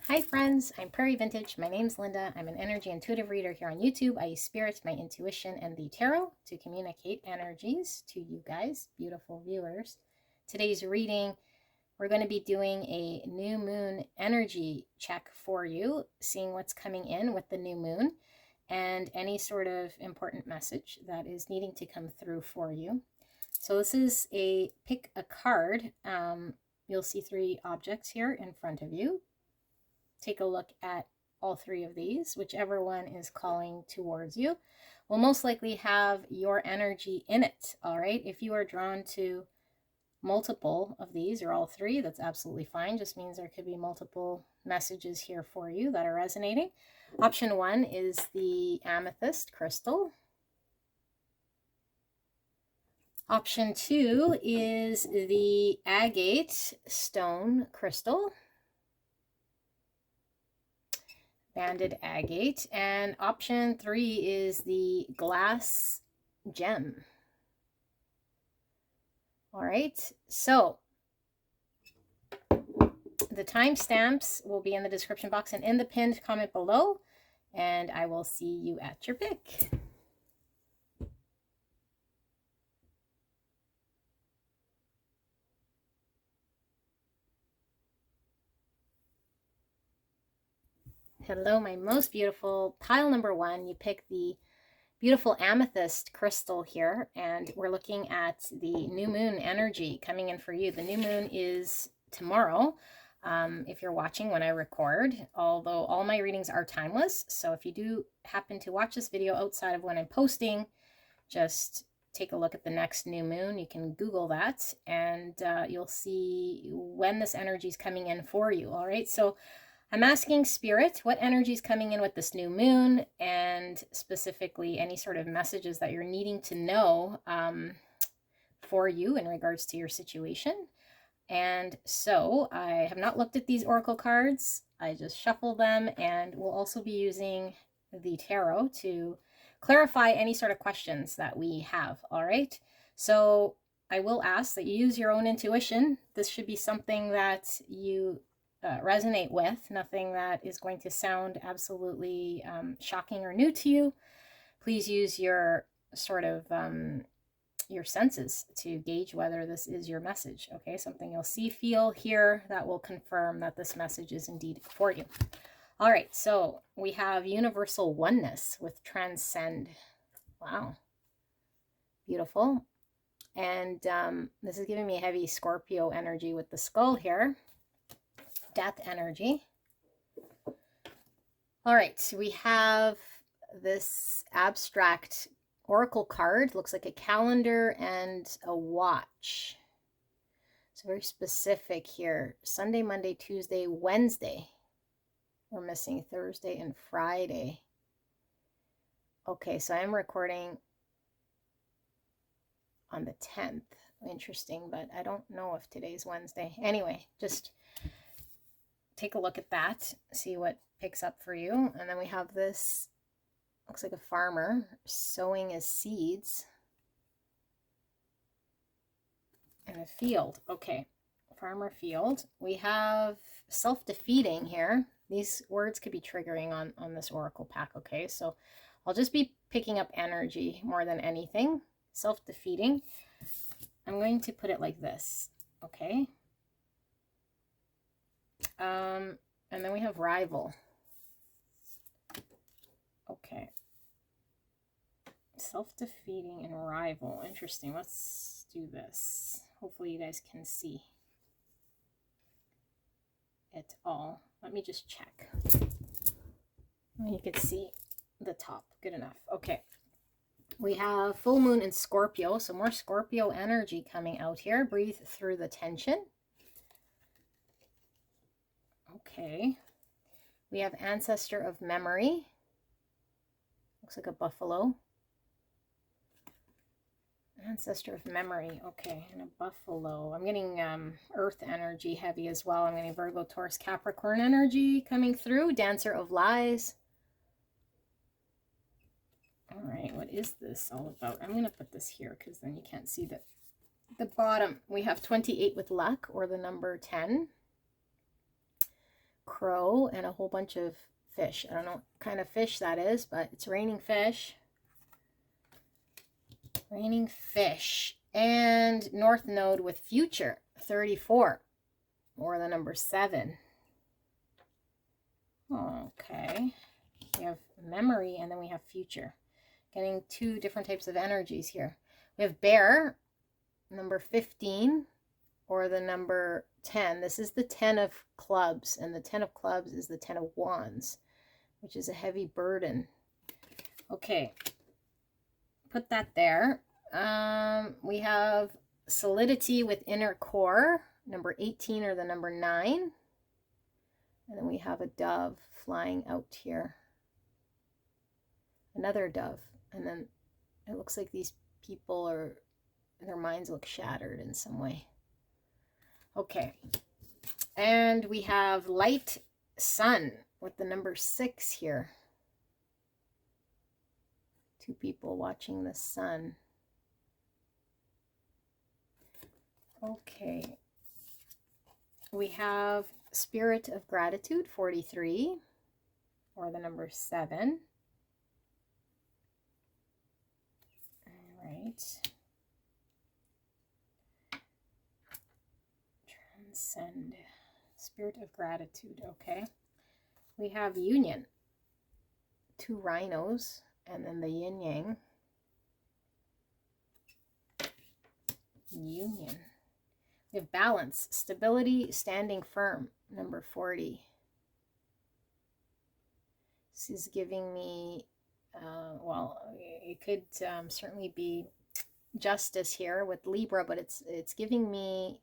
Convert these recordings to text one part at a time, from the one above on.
Hi friends, I'm Prairie Vintage. My name's Linda. I'm an energy intuitive reader here on YouTube. I use spirits, my intuition, and the tarot to communicate energies to you guys, beautiful viewers. Today's reading, we're going to be doing a new moon energy check for you, seeing what's coming in with the new moon and any sort of important message that is needing to come through for you. So this is a pick a card. You'll see 3 objects here in front of you. Take a look at all 3 of these. Whichever one is calling towards you will most likely have your energy in it. All right. If you are drawn to multiple of these or all 3, that's absolutely fine. Just means there could be multiple messages here for you that are resonating. Option 1 is the amethyst crystal. Option 2 is the agate stone crystal. Banded agate. And option 3 is the glass gem. All right, so the timestamps will be in the description box and in the pinned comment below, and I will see you at your pick. Hello, my most beautiful. Pile number 1, you pick the beautiful amethyst crystal here, and we're looking at the new moon energy coming in for you. The new moon is tomorrow, if you're watching when I record, although all my readings are timeless. So if you do happen to watch this video outside of when I'm posting, just take a look at the next new moon. You can Google that, and you'll see when this energy is coming in for you. All right, so I'm asking Spirit, what energy is coming in with this new moon, and specifically any sort of messages that you're needing to know for you in regards to your situation. And so I have not looked at these oracle cards. I just shuffle them, and we'll also be using the tarot to clarify any sort of questions that we have. All right. So I will ask that you use your own intuition. This should be something that you resonate with, nothing that is going to sound absolutely shocking or new to you. Please use your sort of your senses to gauge whether this is your message. Okay, something you'll see, feel, hear that will confirm that this message is indeed for you. All right, so we have universal oneness with transcend. Wow, beautiful. And this is giving me heavy Scorpio energy with the skull here. Death energy. All right, so we have this abstract oracle card. Looks like a calendar and a watch. So very specific here. Sunday, Monday, Tuesday, Wednesday. We're missing Thursday and Friday. Okay, so I'm recording on the 10th. Interesting, but I don't know if today's Wednesday. Anyway, just take a look at that, see what picks up for you. And then we have this, looks like a farmer sowing his seeds in a field. Okay, farmer field. We have self-defeating here. These words could be triggering on this oracle pack. Okay, so I'll just be picking up energy more than anything. Self-defeating. I'm going to put it like this. Okay. And then we have rival. Okay. Self-defeating and rival. Interesting. Let's do this. Hopefully you guys can see it all. Let me just check. You can see the top. Good enough. Okay. We have full moon in Scorpio. So more Scorpio energy coming out here. Breathe through the tension. Okay, we have ancestor of memory. Looks like a buffalo. Ancestor of memory. Okay, and a buffalo. I'm getting earth energy heavy as well. I'm getting Virgo, Taurus, Capricorn energy coming through. Dancer of lies. All right, what is this all about? I'm going to put this here because then you can't see the bottom. We have 28 with luck, or the number 10. crow and a whole bunch of fish. I don't know what kind of fish that is, but it's raining fish. Raining fish. And North Node with future, 34, or the number 7. Okay. We have memory and then we have future. Getting 2 different types of energies here. We have bear, number 15, or the number 10. This is the 10 of clubs, and the 10 of clubs is the 10 of wands, which is a heavy burden. Okay, put that there. We have solidity with inner core, number 18, or the number 9. And then we have a dove flying out here. Another dove. And then it looks like these people are, their minds look shattered in some way. Okay. And we have light sun with the number 6 here. 2 people watching the sun. Okay. We have spirit of gratitude, 43, or the number 7. All right. Transcend. Spirit of gratitude, okay. We have union. 2 rhinos, and then the yin yang. Union. We have balance, stability, standing firm, number 40. This is giving me, well, it could certainly be justice here with Libra, but it's giving me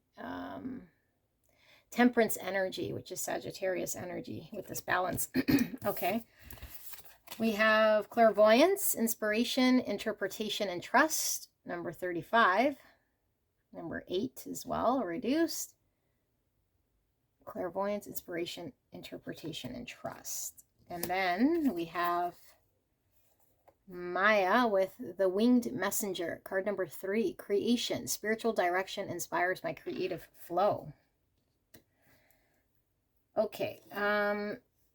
temperance energy, which is Sagittarius energy with this balance. Okay. We have clairvoyance, inspiration, interpretation, and trust, number 35. Number 8 as well, reduced. Clairvoyance, inspiration, interpretation, and trust. And then we have Maya with the winged messenger, card number 3, creation, spiritual direction inspires my creative flow. Okay,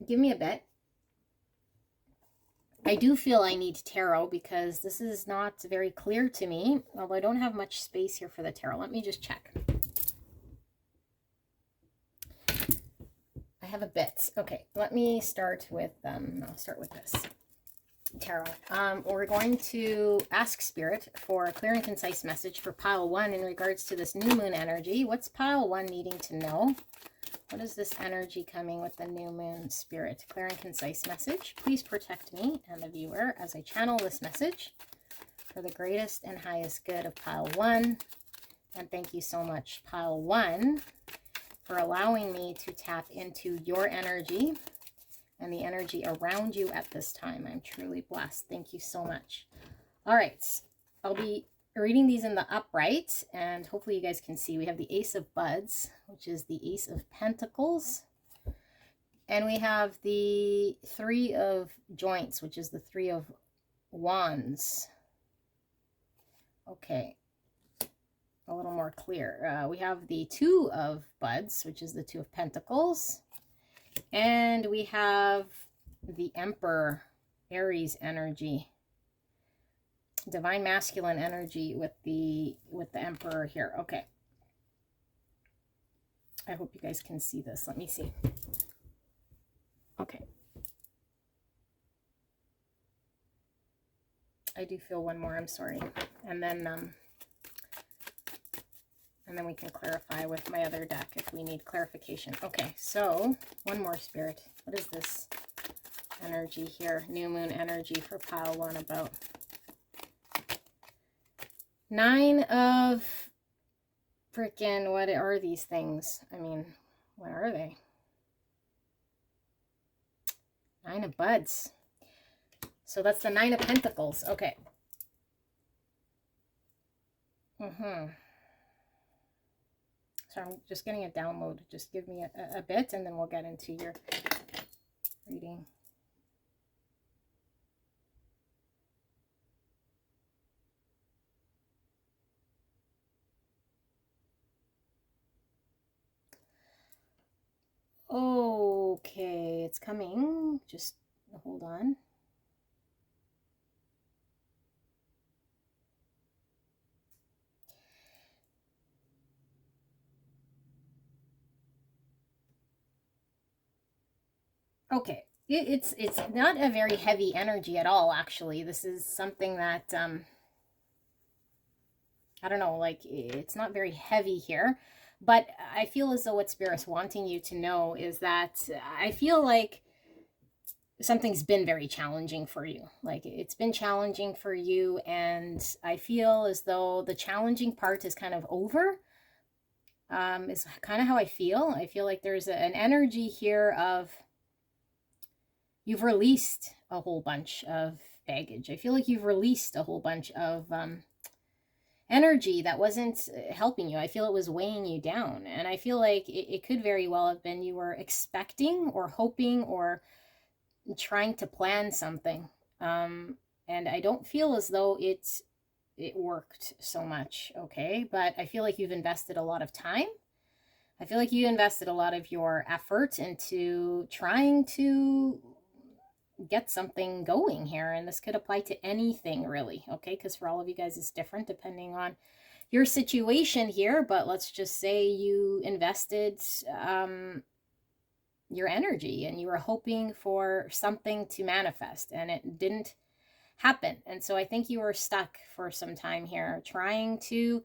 give me a bit. I do feel I need tarot because this is not very clear to me, although I don't have much space here for the tarot. Let me just check. I have a bit. Okay, let me start with, I'll start with this tarot. We're going to ask Spirit for a clear and concise message for pile 1 in regards to this new moon energy. What's pile 1 needing to know? What is this energy coming with the new moon, Spirit? Clear and concise message. Please protect me and the viewer as I channel this message for the greatest and highest good of pile 1. And thank you so much, pile 1, for allowing me to tap into your energy and the energy around you at this time. I'm truly blessed. Thank you so much. All right. I'll be reading these in the upright, and hopefully you guys can see we have the Ace of Buds, which is the Ace of Pentacles, and we have the 3 of Joints, which is the 3 of Wands. Okay, a little more clear. We have the 2 of Buds, which is the 2 of Pentacles, and we have the Emperor, Aries energy. Divine masculine energy with the Emperor here. Okay. I hope you guys can see this. Let me see. Okay. I do feel one more, I'm sorry. And then we can clarify with my other deck if we need clarification. Okay, so one more, Spirit. What is this energy here? New moon energy for pile 1 about. 9 of freaking, what are these things? I mean, what are they? 9 of Buds. So that's the 9 of Pentacles. Okay. So I'm just getting a download. Just give me a bit and then we'll get into your reading. Okay, it's coming. Just hold on. Okay, it's not a very heavy energy at all, actually. This is something that I don't know, like it's not very heavy here, but I feel as though what Spirit's wanting you to know is that I feel like something's been very challenging for you. Like it's been challenging for you, and I feel as though the challenging part is kind of over. Is kind of how I feel. I feel like there's an energy here of you've released a whole bunch of baggage. I feel like you've released a whole bunch of energy that wasn't helping you. I feel it was weighing you down. And I feel like it could very well have been you were expecting or hoping or trying to plan something. And I don't feel as though it worked so much, okay? But I feel like you've invested a lot of time. I feel like you invested a lot of your effort into trying to get something going here, and this could apply to anything really, okay? Because for all of you guys it's different depending on your situation here, but let's just say you invested your energy and you were hoping for something to manifest and it didn't happen, and so I think you were stuck for some time here trying to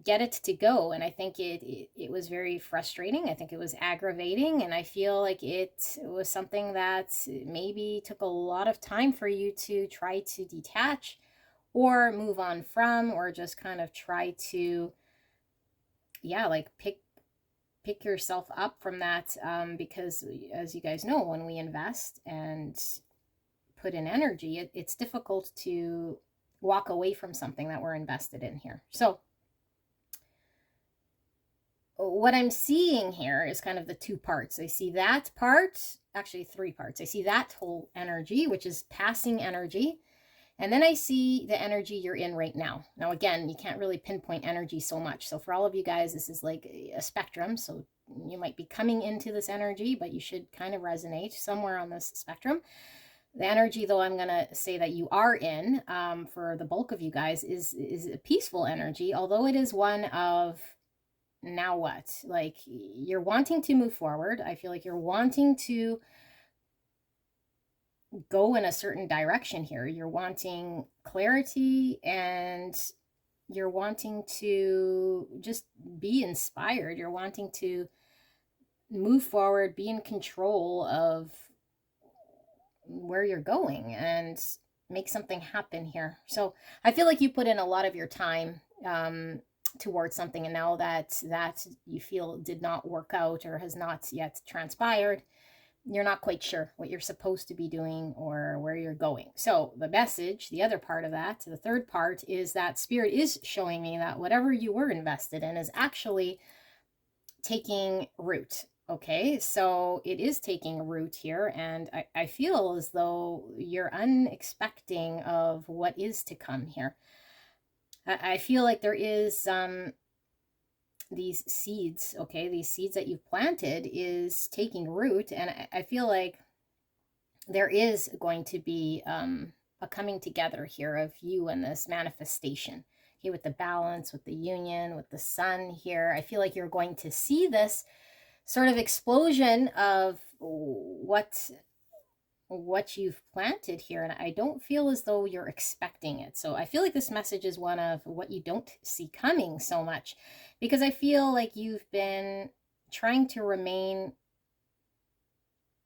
get it to go, and I think it was very frustrating. I think it was aggravating, and I feel like it was something that maybe took a lot of time for you to try to detach or move on from, or just kind of try to, yeah, like pick yourself up from that, because as you guys know, when we invest and put in energy, it's difficult to walk away from something that we're invested in here. So what I'm seeing here is kind of the two parts. I see that part, actually three parts. I see that whole energy, which is passing energy. And then I see the energy you're in right now. Now, again, you can't really pinpoint energy so much. So for all of you guys, this is like a spectrum. So you might be coming into this energy, but you should kind of resonate somewhere on this spectrum. The energy, though, I'm going to say that you are in, for the bulk of you guys, is a peaceful energy, although it is one of, now what? Like, you're wanting to move forward. I feel like you're wanting to go in a certain direction here. You're wanting clarity, and you're wanting to just be inspired. You're wanting to move forward, be in control of where you're going and make something happen here. So I feel like you put in a lot of your time towards something, and now that you feel did not work out or has not yet transpired, you're not quite sure what you're supposed to be doing or where you're going. So the message, the other part of that, the third part, is that Spirit is showing me that whatever you were invested in is actually taking root. Okay, so it is taking root here, and I feel as though you're unexpecting of what is to come here. I feel like there is these seeds, okay, these seeds that you've planted is taking root, and I feel like there is going to be a coming together here of you and this manifestation. Okay, with the balance, with the union, with the sun here, I feel like you're going to see this sort of explosion of what you've planted here, and I don't feel as though you're expecting it. So I feel like this message is one of what you don't see coming so much, because I feel like you've been trying to remain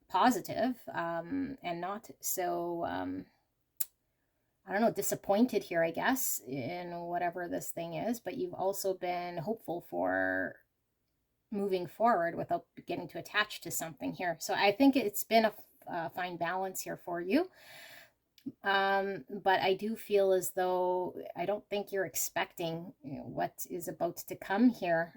positive, and not so I don't know, disappointed here, I guess, in whatever this thing is, but you've also been hopeful for moving forward without getting too attached to something here. So I think it's been a fine balance here for you. But I do feel as though I don't think you're expecting, what is about to come here.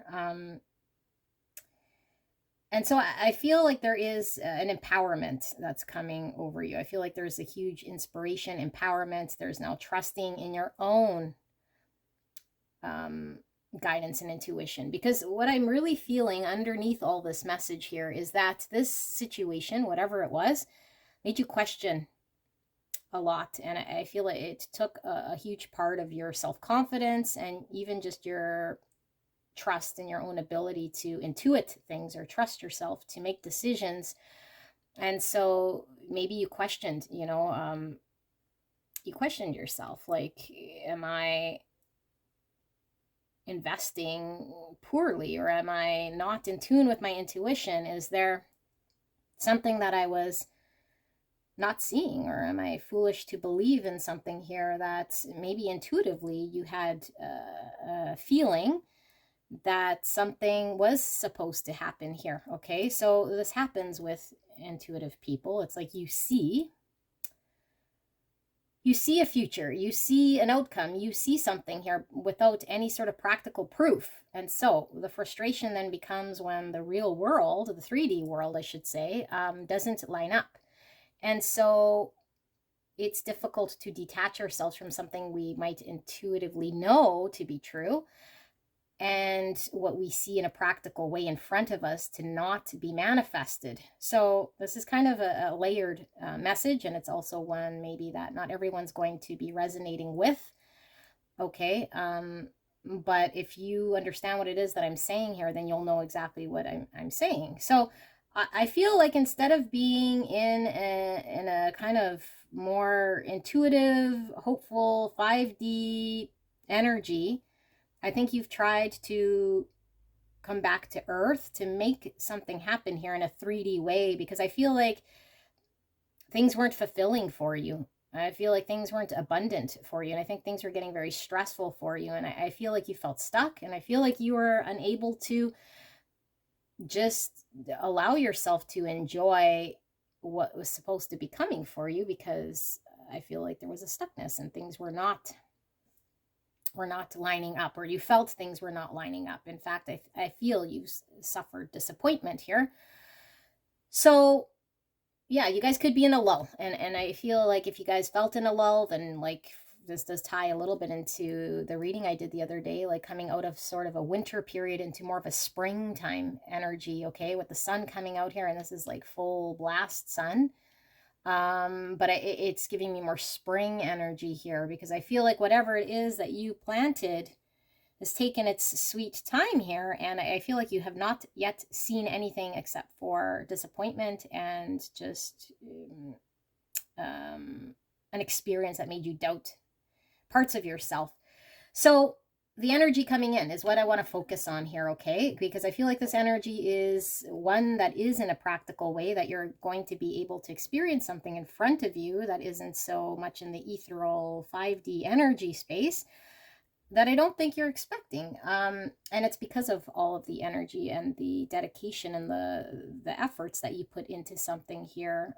And so I feel like there is an empowerment that's coming over you. I feel like there's a huge inspiration, empowerment. There's now trusting in your own guidance and intuition, because what I'm really feeling underneath all this message here is that this situation, whatever it was, made you question a lot. And I feel like it took a huge part of your self-confidence and even just your trust in your own ability to intuit things or trust yourself to make decisions. And so maybe you questioned, you questioned yourself, like, am I investing poorly, or am I not in tune with my intuition? Is there something that I was not seeing, or am I foolish to believe in something here that maybe intuitively you had a feeling that something was supposed to happen here? Okay, so this happens with intuitive people. It's like you see a future, you see an outcome, you see something here without any sort of practical proof. And so the frustration then becomes when the real world, the 3D world, I should say, doesn't line up. And so it's difficult to detach ourselves from something we might intuitively know to be true, and what we see in a practical way in front of us to not be manifested. So this is kind of a layered message, and it's also one maybe that not everyone's going to be resonating with. Okay, but if you understand what it is that I'm saying here, then you'll know exactly what I'm saying. So I feel like instead of being in a kind of more intuitive, hopeful 5D energy, I think you've tried to come back to earth to make something happen here in a 3D way, because I feel like things weren't fulfilling for you. I feel like things weren't abundant for you. And I think things were getting very stressful for you. And I feel like you felt stuck. And I feel like you were unable to just allow yourself to enjoy what was supposed to be coming for you, because I feel like there was a stuckness and things were not lining up, or you felt things were not lining up. In fact, I feel you suffered disappointment here. So yeah, you guys could be in a lull. And I feel like if you guys felt in a lull, then like this does tie a little bit into the reading I did the other day, like coming out of sort of a winter period into more of a springtime energy, okay, with the sun coming out here, and this is like full blast sun. But it's giving me more spring energy here, because I feel like whatever it is that you planted has taken its sweet time here, and I feel like you have not yet seen anything except for disappointment and just an experience that made you doubt parts of yourself. So the energy coming in is what I want to focus on here, okay? Because I feel like this energy is one that is in a practical way, that you're going to be able to experience something in front of you that isn't so much in the ethereal 5D energy space that I don't think you're expecting. And it's because of all of the energy and the dedication and the efforts that you put into something here.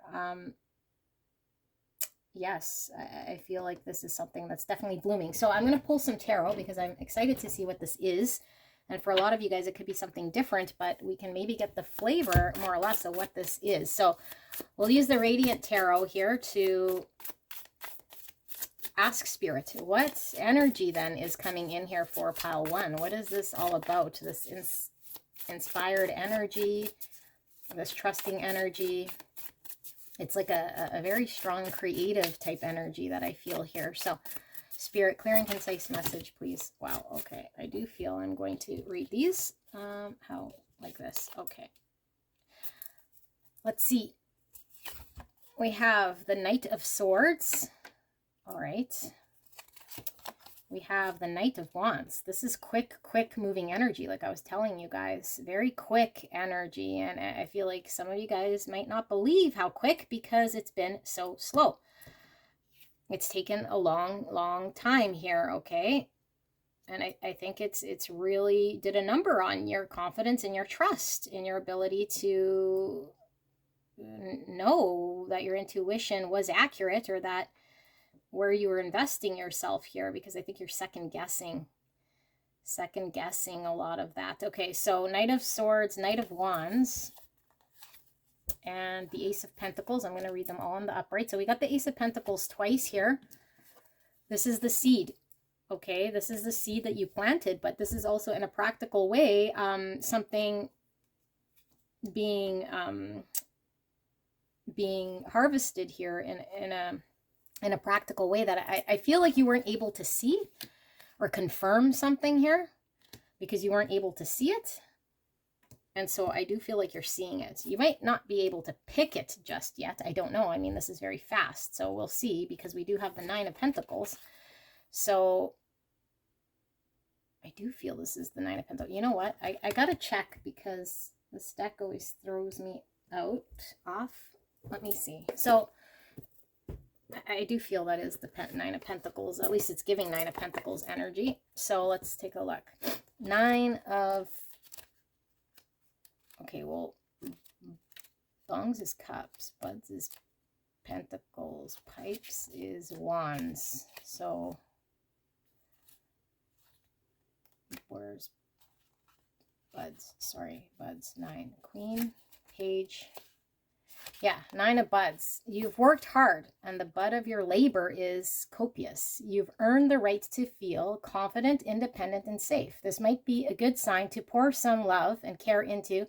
Yes, I feel like this is something that's definitely blooming. So I'm going to pull some tarot because I'm excited to see what this is. And for a lot of you guys, it could be something different, but we can maybe get the flavor more or less of what this is. So we'll use the Radiant Tarot here to ask Spirit, what energy then is coming in here for pile 1? What is this all about? This inspired energy, this trusting energy. It's like a very strong creative type energy that I feel here. So Spirit, clear and concise message, please. Wow, okay. I do feel I'm going to read these. How? Like this. Okay. Let's see. We have the Knight of Swords. All right. We have the Knight of Wands. This is quick moving energy, like I was telling you guys. Very quick energy. And I feel like some of you guys might not believe how quick, because it's been so slow. It's taken a long time here, okay? And I think it's really did a number on your confidence and your trust in your ability to know that your intuition was accurate, or that where you were investing yourself here, because I think you're second guessing a lot of that. Okay, so Knight of Swords, Knight of Wands, and the Ace of Pentacles. I'm going to read them all in the upright. So we got the Ace of Pentacles twice here. This is the seed. Okay, this is the seed that you planted, but this is also in a practical way, something being being harvested here in a practical way that I feel like you weren't able to see or confirm something here because you weren't able to see it. And so I do feel like you're seeing it. You might not be able to pick it just yet. I don't know. I mean, this is very fast, so we'll see, because we do have the Nine of Pentacles. So I do feel this is the Nine of Pentacles. You know what? I got to check, because this deck always throws me off. Let me see. So I do feel that is the Nine of Pentacles. At least it's giving Nine of Pentacles energy. So let's take a look. Nine of... Okay, well, Bongs is cups, buds is pentacles, pipes is wands. So where's buds? Sorry, buds. 9. Queen, page. Yeah, 9 of buds. You've worked hard, and the bud of your labor is copious. You've earned the right to feel confident, independent, and safe. This might be a good sign to pour some love and care into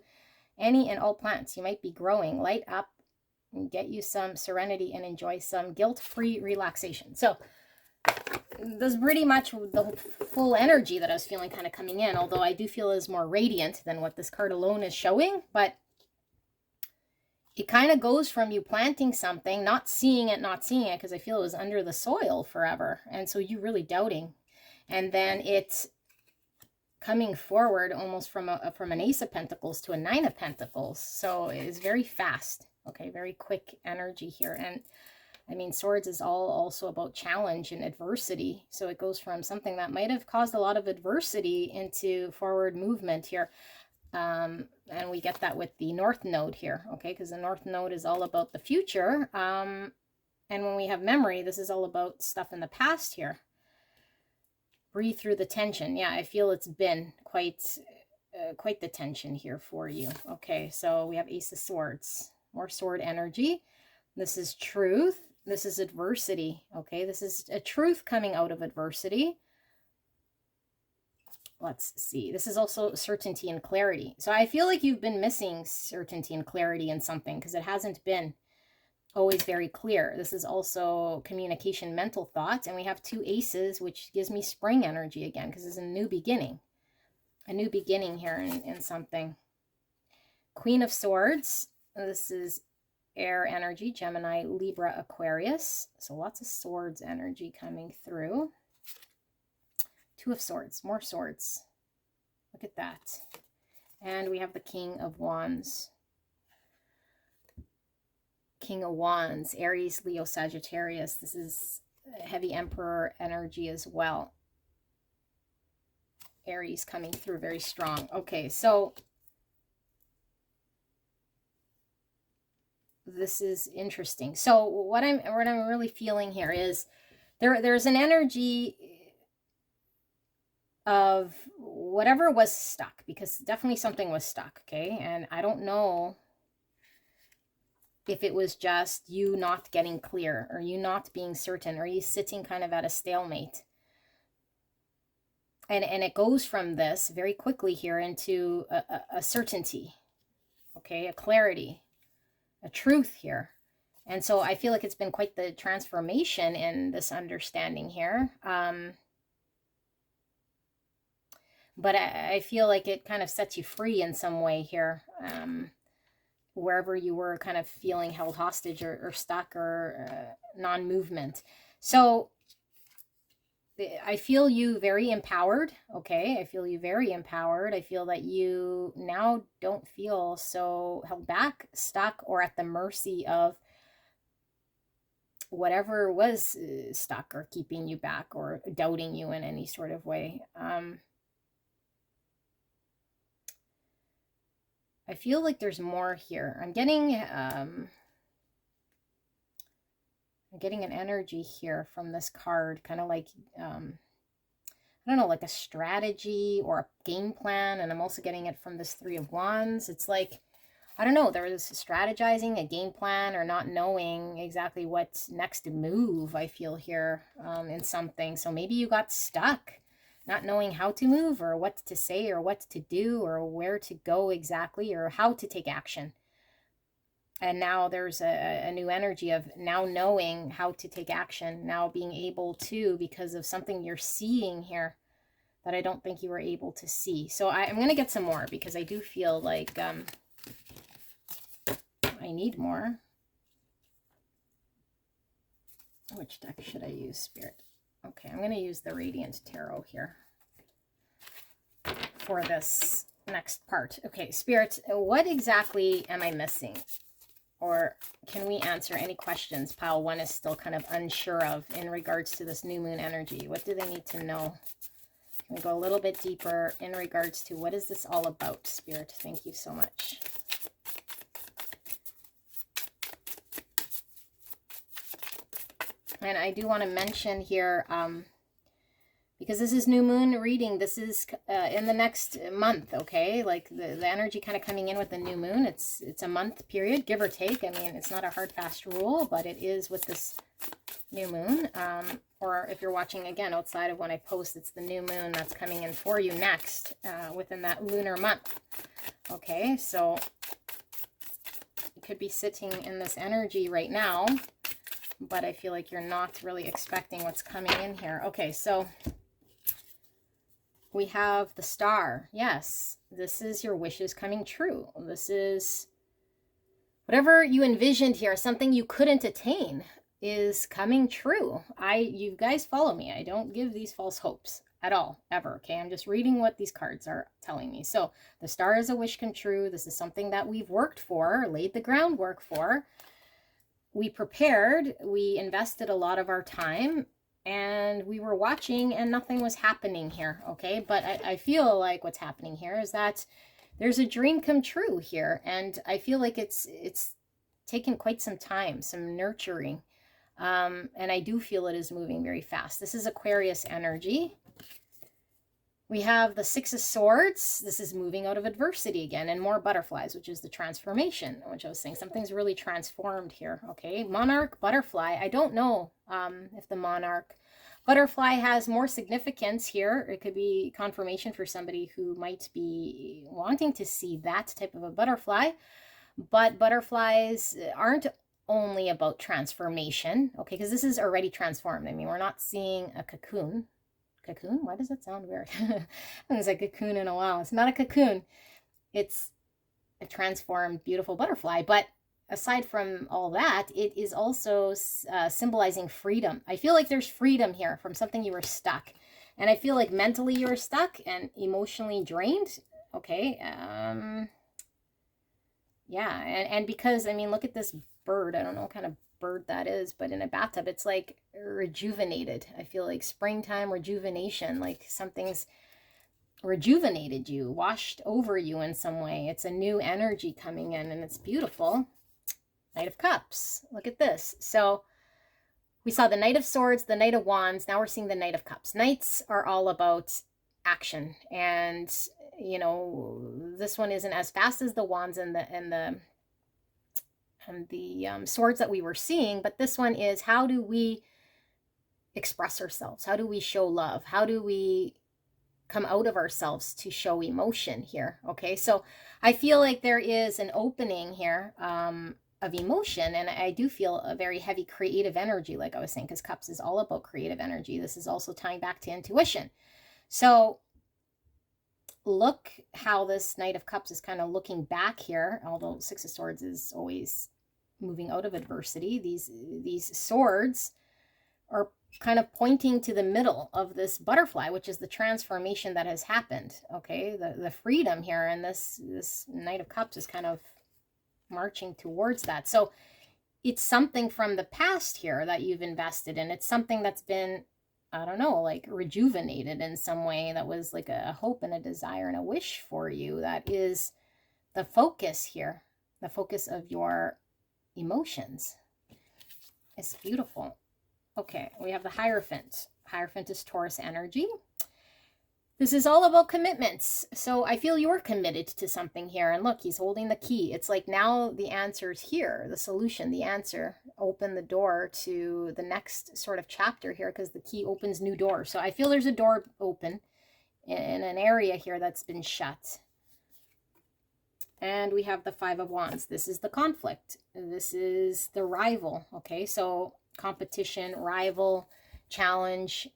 any and all plants. You might be growing. Light up and get you some serenity and enjoy some guilt-free relaxation. So that's pretty much the full energy that I was feeling kind of coming in, although I do feel is more radiant than what this card alone is showing. But it kind of goes from you planting something, not seeing it, because I feel it was under the soil forever. And so you really doubting. And then it's coming forward almost from an Ace of Pentacles to a Nine of Pentacles. So it is very fast. Okay, very quick energy here. And I mean, Swords is also about challenge and adversity. So it goes from something that might have caused a lot of adversity into forward movement here. And we get that with the North Node here, okay? Because the North Node is all about the future. And when we have memory, this is all about stuff in the past here. Breathe through the tension. Yeah, I feel it's been quite the tension here for you. Okay, so we have Ace of Swords. More sword energy. This is truth. This is adversity. Okay, this is a truth coming out of adversity. Let's see. This is also certainty and clarity. So I feel like you've been missing certainty and clarity in something, because it hasn't been always very clear. This is also communication, mental thoughts. And we have 2 aces, which gives me spring energy again, because it's a new beginning. A new beginning here in something. Queen of Swords. This is air energy, Gemini, Libra, Aquarius. So lots of swords energy coming through. 2 of Swords, more swords. Look at that. And we have the King of Wands. King of Wands, Aries, Leo, Sagittarius. This is heavy Emperor energy as well. Aries coming through very strong. Okay, so this is interesting. So what I'm really feeling here is there's an energy of whatever was stuck, because definitely something was stuck, okay? And I don't know if it was just you not getting clear, or you not being certain, or you sitting kind of at a stalemate. And it goes from this very quickly here into a certainty, okay? A clarity, a truth here. And so I feel like it's been quite the transformation in this understanding here. But I feel like it kind of sets you free in some way here, wherever you were kind of feeling held hostage or stuck or non-movement. So I feel you very empowered, okay? I feel you very empowered. I feel that you now don't feel so held back, stuck, or at the mercy of whatever was stuck or keeping you back or doubting you in any sort of way. I feel like there's more here. I'm getting an energy here from this card, kind of like, I don't know, like a strategy or a game plan. And I'm also getting it from this 3 of Wands. It's like I don't know, there was strategizing, a game plan, or not knowing exactly what's next to move, I feel here, in something. So maybe you got stuck, not knowing how to move or what to say or what to do or where to go exactly or how to take action. And now there's a new energy of now knowing how to take action, now being able to, because of something you're seeing here that I don't think you were able to see. So I'm going to get some more because I do feel like I need more. Which deck should I use, Spirit? Okay, I'm going to use the Radiant Tarot here for this next part. Okay, Spirit, what exactly am I missing? Or can we answer any questions pile 1 is still kind of unsure of in regards to this new moon energy? What do they need to know? Can we go a little bit deeper in regards to what is this all about, Spirit? Thank you so much. And I do want to mention here, because this is new moon reading, this is in the next month, okay? Like the energy kind of coming in with the new moon. It's a month period, give or take. I mean, it's not a hard, fast rule, but it is with this new moon. Or if you're watching again outside of when I post, it's the new moon that's coming in for you next within that lunar month. Okay, so you could be sitting in this energy right now, but I feel like you're not really expecting what's coming in here. Okay, so we have the Star. Yes, this is your wishes coming true. This is whatever you envisioned here, something you couldn't attain is coming true. You guys follow me. I don't give these false hopes at all, ever. Okay, I'm just reading what these cards are telling me. So the Star is a wish come true. This is something that we've worked for, laid the groundwork for. We prepared, we invested a lot of our time, and we were watching and nothing was happening here, okay? But I feel like what's happening here is that there's a dream come true here, and I feel like it's taken quite some time, some nurturing, and I do feel it is moving very fast. This is Aquarius energy. We have the Six of Swords. This is moving out of adversity again, and more butterflies, which is the transformation, which I was saying. Something's really transformed here, okay? Monarch, butterfly. I don't know if the monarch butterfly has more significance here. It could be confirmation for somebody who might be wanting to see that type of a butterfly. But butterflies aren't only about transformation, okay? Because this is already transformed. I mean, we're not seeing a cocoon. Cocoon? Why does that sound weird? I haven't said cocoon in a while. It's not a cocoon. It's a transformed, beautiful butterfly. But aside from all that, it is also symbolizing freedom. I feel like there's freedom here from something you were stuck. And I feel like mentally you were stuck and emotionally drained. Okay. Yeah. And because, I mean, look at this bird. I don't know what kind of bird that is, but in a bathtub, it's like rejuvenated. I feel like springtime rejuvenation, like something's rejuvenated you, washed over you in some way. It's a new energy coming in and it's beautiful. Knight of Cups. Look at this. So we saw the Knight of Swords, the Knight of Wands. Now we're seeing the Knight of Cups. Knights are all about action. And, you know, this one isn't as fast as the Wands and the swords that we were seeing, but this one is, how do we express ourselves? How do we show love? How do we come out of ourselves to show emotion here? Okay, so I feel like there is an opening here of emotion, and I do feel a very heavy creative energy, like I was saying, because Cups is all about creative energy. This is also tying back to intuition. So look how this Knight of Cups is kind of looking back here, although Six of Swords is always moving out of adversity. These swords are kind of pointing to the middle of this butterfly, which is the transformation that has happened. Okay, the freedom here, and this Knight of Cups is kind of marching towards that. So it's something from the past here that you've invested in. It's something that's been, I don't know, like rejuvenated in some way, that was like a hope and a desire and a wish for you. That is the focus here, the focus of your emotions. It's beautiful. Okay, we have the Hierophant. Hierophant is Taurus energy. This is all about commitments. So I feel you're committed to something here. And look, he's holding the key. It's like now the answer's here, the solution, the answer. Open the door to the next sort of chapter here because the key opens new doors. So I feel there's a door open in an area here that's been shut. And we have the Five of Wands. This is the conflict. This is the rival. Okay, so competition, rival, challenge.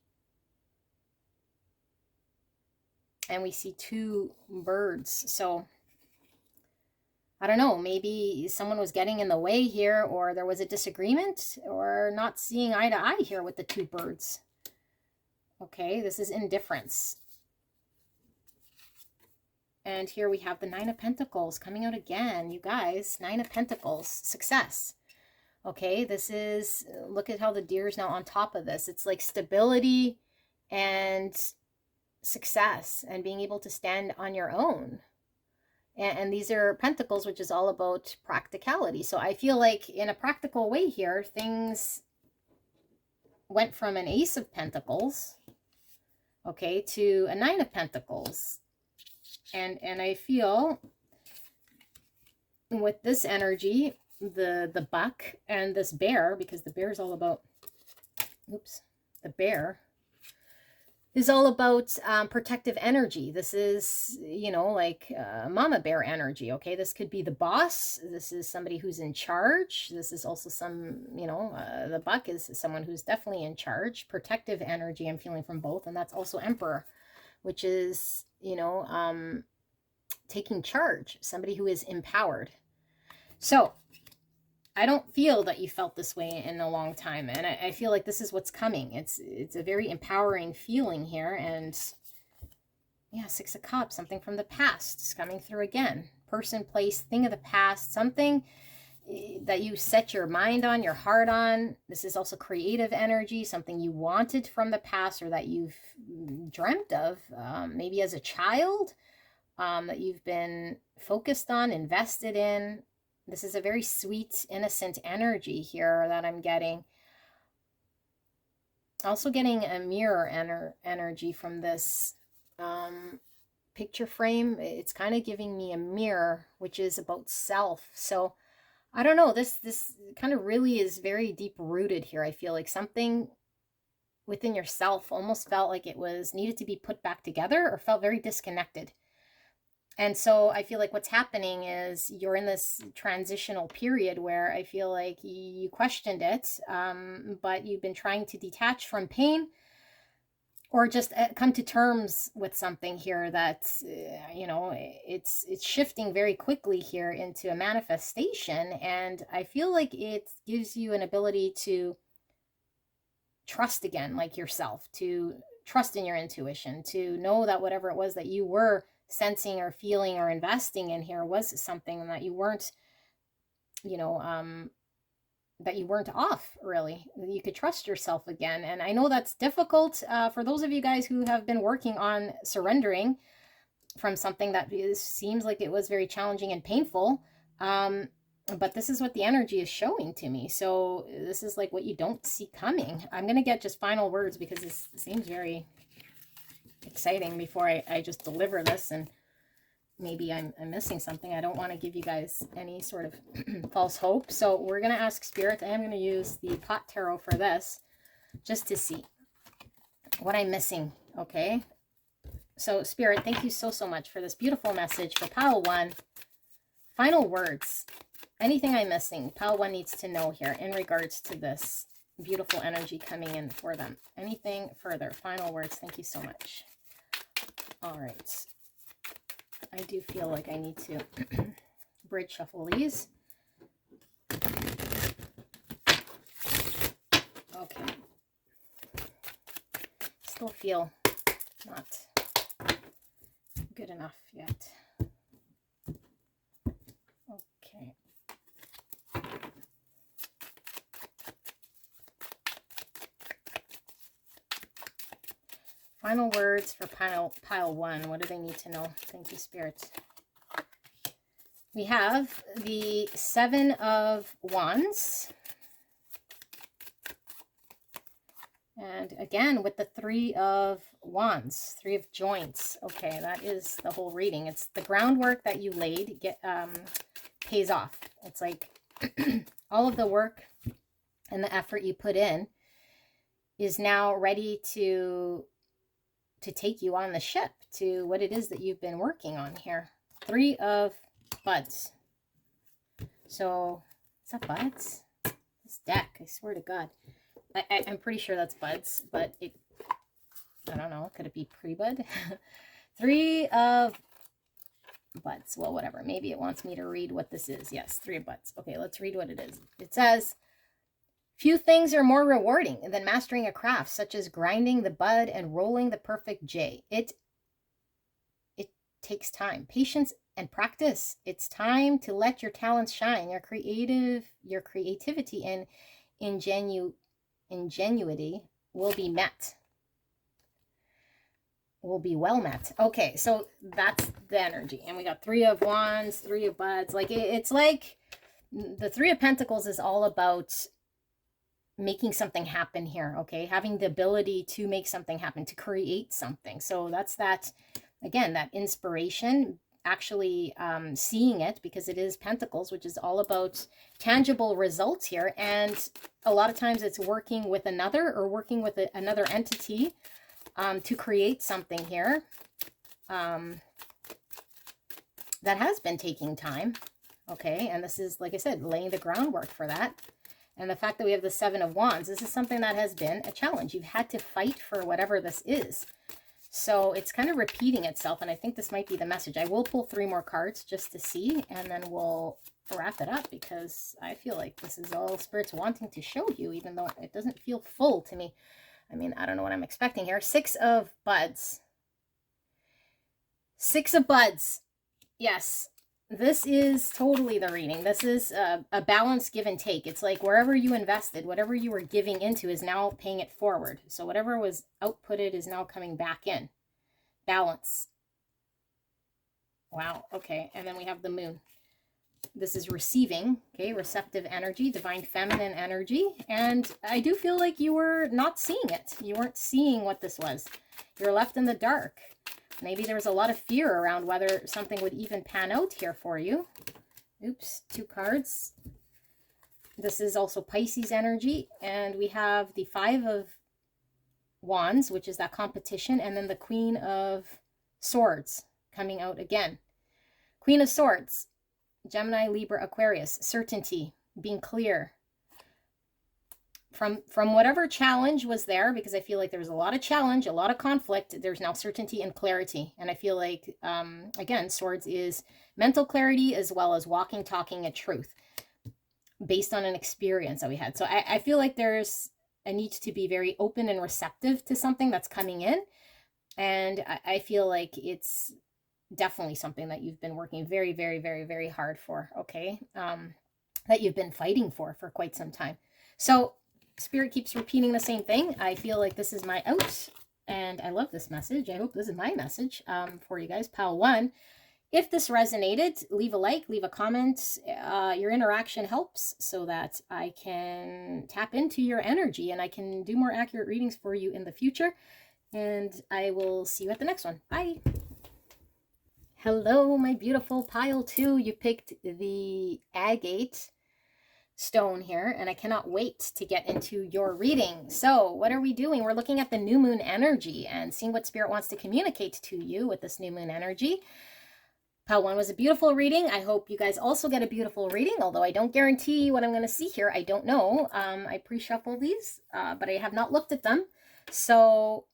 And we see two birds. So I don't know, maybe someone was getting in the way here, or there was a disagreement, or not seeing eye to eye here with the two birds. Okay, this is indifference. And here we have the Nine of Pentacles coming out again. You guys, Nine of Pentacles, success. Okay, this is, look at how the deer is now on top of this. It's like stability and success and being able to stand on your own. And these are pentacles, which is all about practicality. So I feel like in a practical way here, things went from an Ace of Pentacles, okay, to a Nine of Pentacles. And I feel with this energy, the buck and this bear, because the bear is all about, oops, the bear is all about protective energy. This is, you know, like mama bear energy, okay? This could be the boss. This is somebody who's in charge. This is also some, you know, the buck is someone who's definitely in charge. Protective energy I'm feeling from both. And that's also Emperor, which is, you know, taking charge. Somebody who is empowered. So I don't feel that you felt this way in a long time. And I feel like this is what's coming. It's a very empowering feeling here. And yeah, Six of Cups, something from the past is coming through again. Person, place, thing of the past, something that you set your mind on, your heart on. This is also creative energy, something you wanted from the past or that you've dreamt of, maybe as a child, that you've been focused on, invested in. This is a very sweet, innocent energy here that I'm getting. Also getting a mirror energy from this picture frame. It's kind of giving me a mirror, which is about self. So I don't know, this kind of really is very deep rooted here. I feel like something within yourself almost felt like it was needed to be put back together or felt very disconnected. And so I feel like what's happening is you're in this transitional period where I feel like you questioned it, but you've been trying to detach from pain or just come to terms with something here that, you know, it's shifting very quickly here into a manifestation. And I feel like it gives you an ability to trust again, like yourself, to trust in your intuition, to know that whatever it was that you were sensing or feeling or investing in here was something that you weren't, you know, that you weren't off, really. You could trust yourself again. And I know that's difficult for those of you guys who have been working on surrendering from something that seems like it was very challenging and painful. But this is what the energy is showing to me. So this is like what you don't see coming. I'm going to get just final words because this seems very exciting before I just deliver this, and maybe I'm missing something. I don't want to give you guys any sort of false hope. So we're going to ask Spirit. I am going to use the Pot Tarot for this just to see what I'm missing. Okay. So Spirit, thank you so much for this beautiful message for pile 1. Final words. Anything I'm missing, pile 1 needs to know here in regards to this beautiful energy coming in for them. Anything further? Final words. Thank you so much. All right. I do feel like I need to bridge shuffle these. Okay. Still feel not good enough yet. Okay. Final words for pile 1. What do they need to know? Thank you, Spirit. We have the 7 of Wands. And again, with the Three of Wands, Three of Joints. Okay, that is the whole reading. It's the groundwork that you laid pays off. It's like all of the work and the effort you put in is now ready to take you on the ship to what it is that you've been working on here. Three of Buds. So, is that buds? This deck, I swear to God. I'm pretty sure that's buds, but I don't know. Could it be pre-bud? Three of buds. Well, whatever. Maybe it wants me to read what this is. Yes, three of buds. Okay, let's read what it is. It says, few things are more rewarding than mastering a craft, such as grinding the bud and rolling the perfect J. It takes time, patience, and practice. It's time to let your talents shine. Your creativity and ingenuity will be well met. Okay, so that's the energy. And we got Three of Wands, Three of Buds. Like it's like the Three of Pentacles is all about making something happen here. Okay, having the ability to make something happen, to create something. So that's that, again, that inspiration, actually seeing it, because it is Pentacles, which is all about tangible results here. And a lot of times it's working with another, or working with another entity to create something here that has been taking time. Okay, and this is, like I said, laying the groundwork for that. And the fact that we have the Seven of Wands, this is something that has been a challenge. You've had to fight for whatever this is. So it's kind of repeating itself, and I think this might be the message. I will pull 3 more cards just to see, and then we'll wrap it up, because I feel like this is all Spirit's wanting to show you, even though it doesn't feel full to me. I mean, I don't know what I'm expecting here. Six of Buds. Six of Buds. Yes. This is totally the reading. This is a balanced give and take. It's like wherever you invested, whatever you were giving into is now paying it forward. So whatever was outputted is now coming back in. Balance. Wow. Okay. And then we have the Moon. This is receiving. Okay. Receptive energy, divine feminine energy. And I do feel like you were not seeing it. You weren't seeing what this was. You're left in the dark. Maybe there was a lot of fear around whether something would even pan out here for you. Oops, 2 cards. This is also Pisces energy. And we have the Five of Wands, which is that competition. And then the Queen of Swords coming out again. Queen of Swords, Gemini, Libra, Aquarius. Certainty, being clear. From whatever challenge was there, because I feel like there was a lot of challenge, a lot of conflict, there's now certainty and clarity. And I feel like, again, Swords is mental clarity as well as walking, talking a truth based on an experience that we had. So I feel like there's a need to be very open and receptive to something that's coming in. And I feel like it's definitely something that you've been working very, very, very, very hard for, okay? That you've been fighting for quite some time. So Spirit keeps repeating the same thing. I feel like this is my out, and I love this message. I hope this is my message for you guys. Pile 1. If this resonated, leave a like, leave a comment. Your interaction helps so that I can tap into your energy and I can do more accurate readings for you in the future. And I will see you at the next one. Bye. Hello, my beautiful pile 2. You picked the agate stone here, and I cannot wait to get into your reading. So what are we doing? We're looking at the new moon energy and seeing what Spirit wants to communicate to you with this new moon energy. Pile 1 was a beautiful reading. I hope you guys also get a beautiful reading, although I don't guarantee what I'm going to see here. I don't know. I pre-shuffle these, but I have not looked at them. So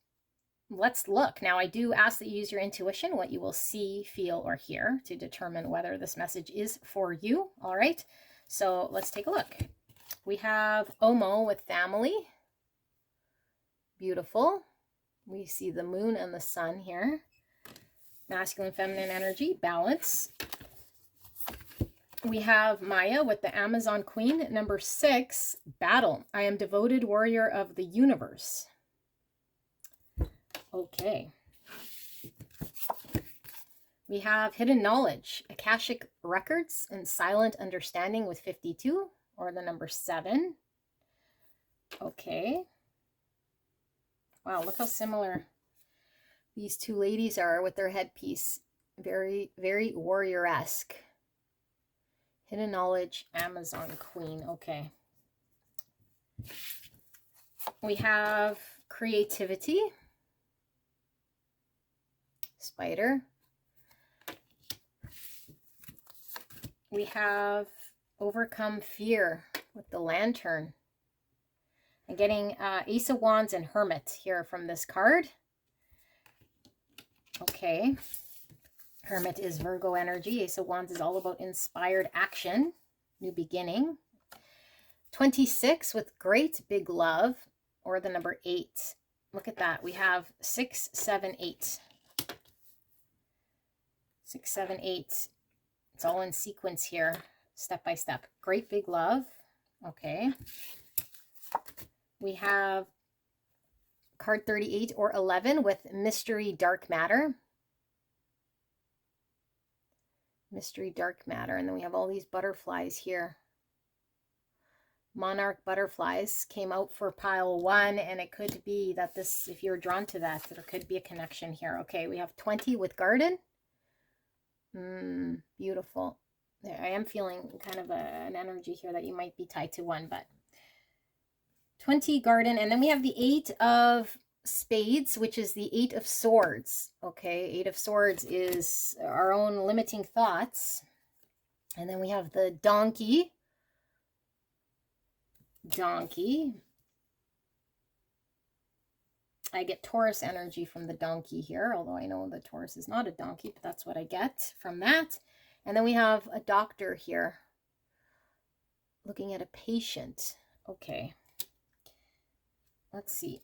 let's look. Now, I do ask that you use your intuition, what you will see, feel, or hear, to determine whether this message is for you. All right. So let's take a look. We have Omo with family. Beautiful. We see the moon and the sun here. Masculine, feminine energy, balance. We have Maya with the Amazon Queen. Number 6, battle. I am devoted warrior of the universe. Okay. We have hidden knowledge, Akashic records, and silent understanding with 52, or the number 7. Okay. Wow, look how similar these two ladies are with their headpiece. Very, very warrior-esque. Hidden knowledge, Amazon queen. Okay. We have creativity. Spider. We have overcome fear with the lantern. I'm getting Ace of Wands and Hermit here from this card. Okay. Hermit is Virgo energy. Ace of Wands is all about inspired action, new beginning. 26 with great big love, or the number 8. Look at that. We have 6, 7, 8. 6, 7, 8. It's all in sequence here, step by step. Great big love. Okay. We have card 38 or 11 with mystery dark matter. Mystery dark matter. And then we have all these butterflies here. Monarch butterflies came out for pile 1, and it could be that this, if you're drawn to that, there could be a connection here. Okay, we have 20 with garden. Beautiful. I am feeling kind of an energy here that you might be tied to one, but 20 garden. And then we have the 8 of spades, which is the 8 of swords. Okay, 8 of swords is our own limiting thoughts. And then we have the donkey. I get Taurus energy from the donkey here, although I know the Taurus is not a donkey, but that's what I get from that. And then we have a doctor here looking at a patient. Okay. Let's see.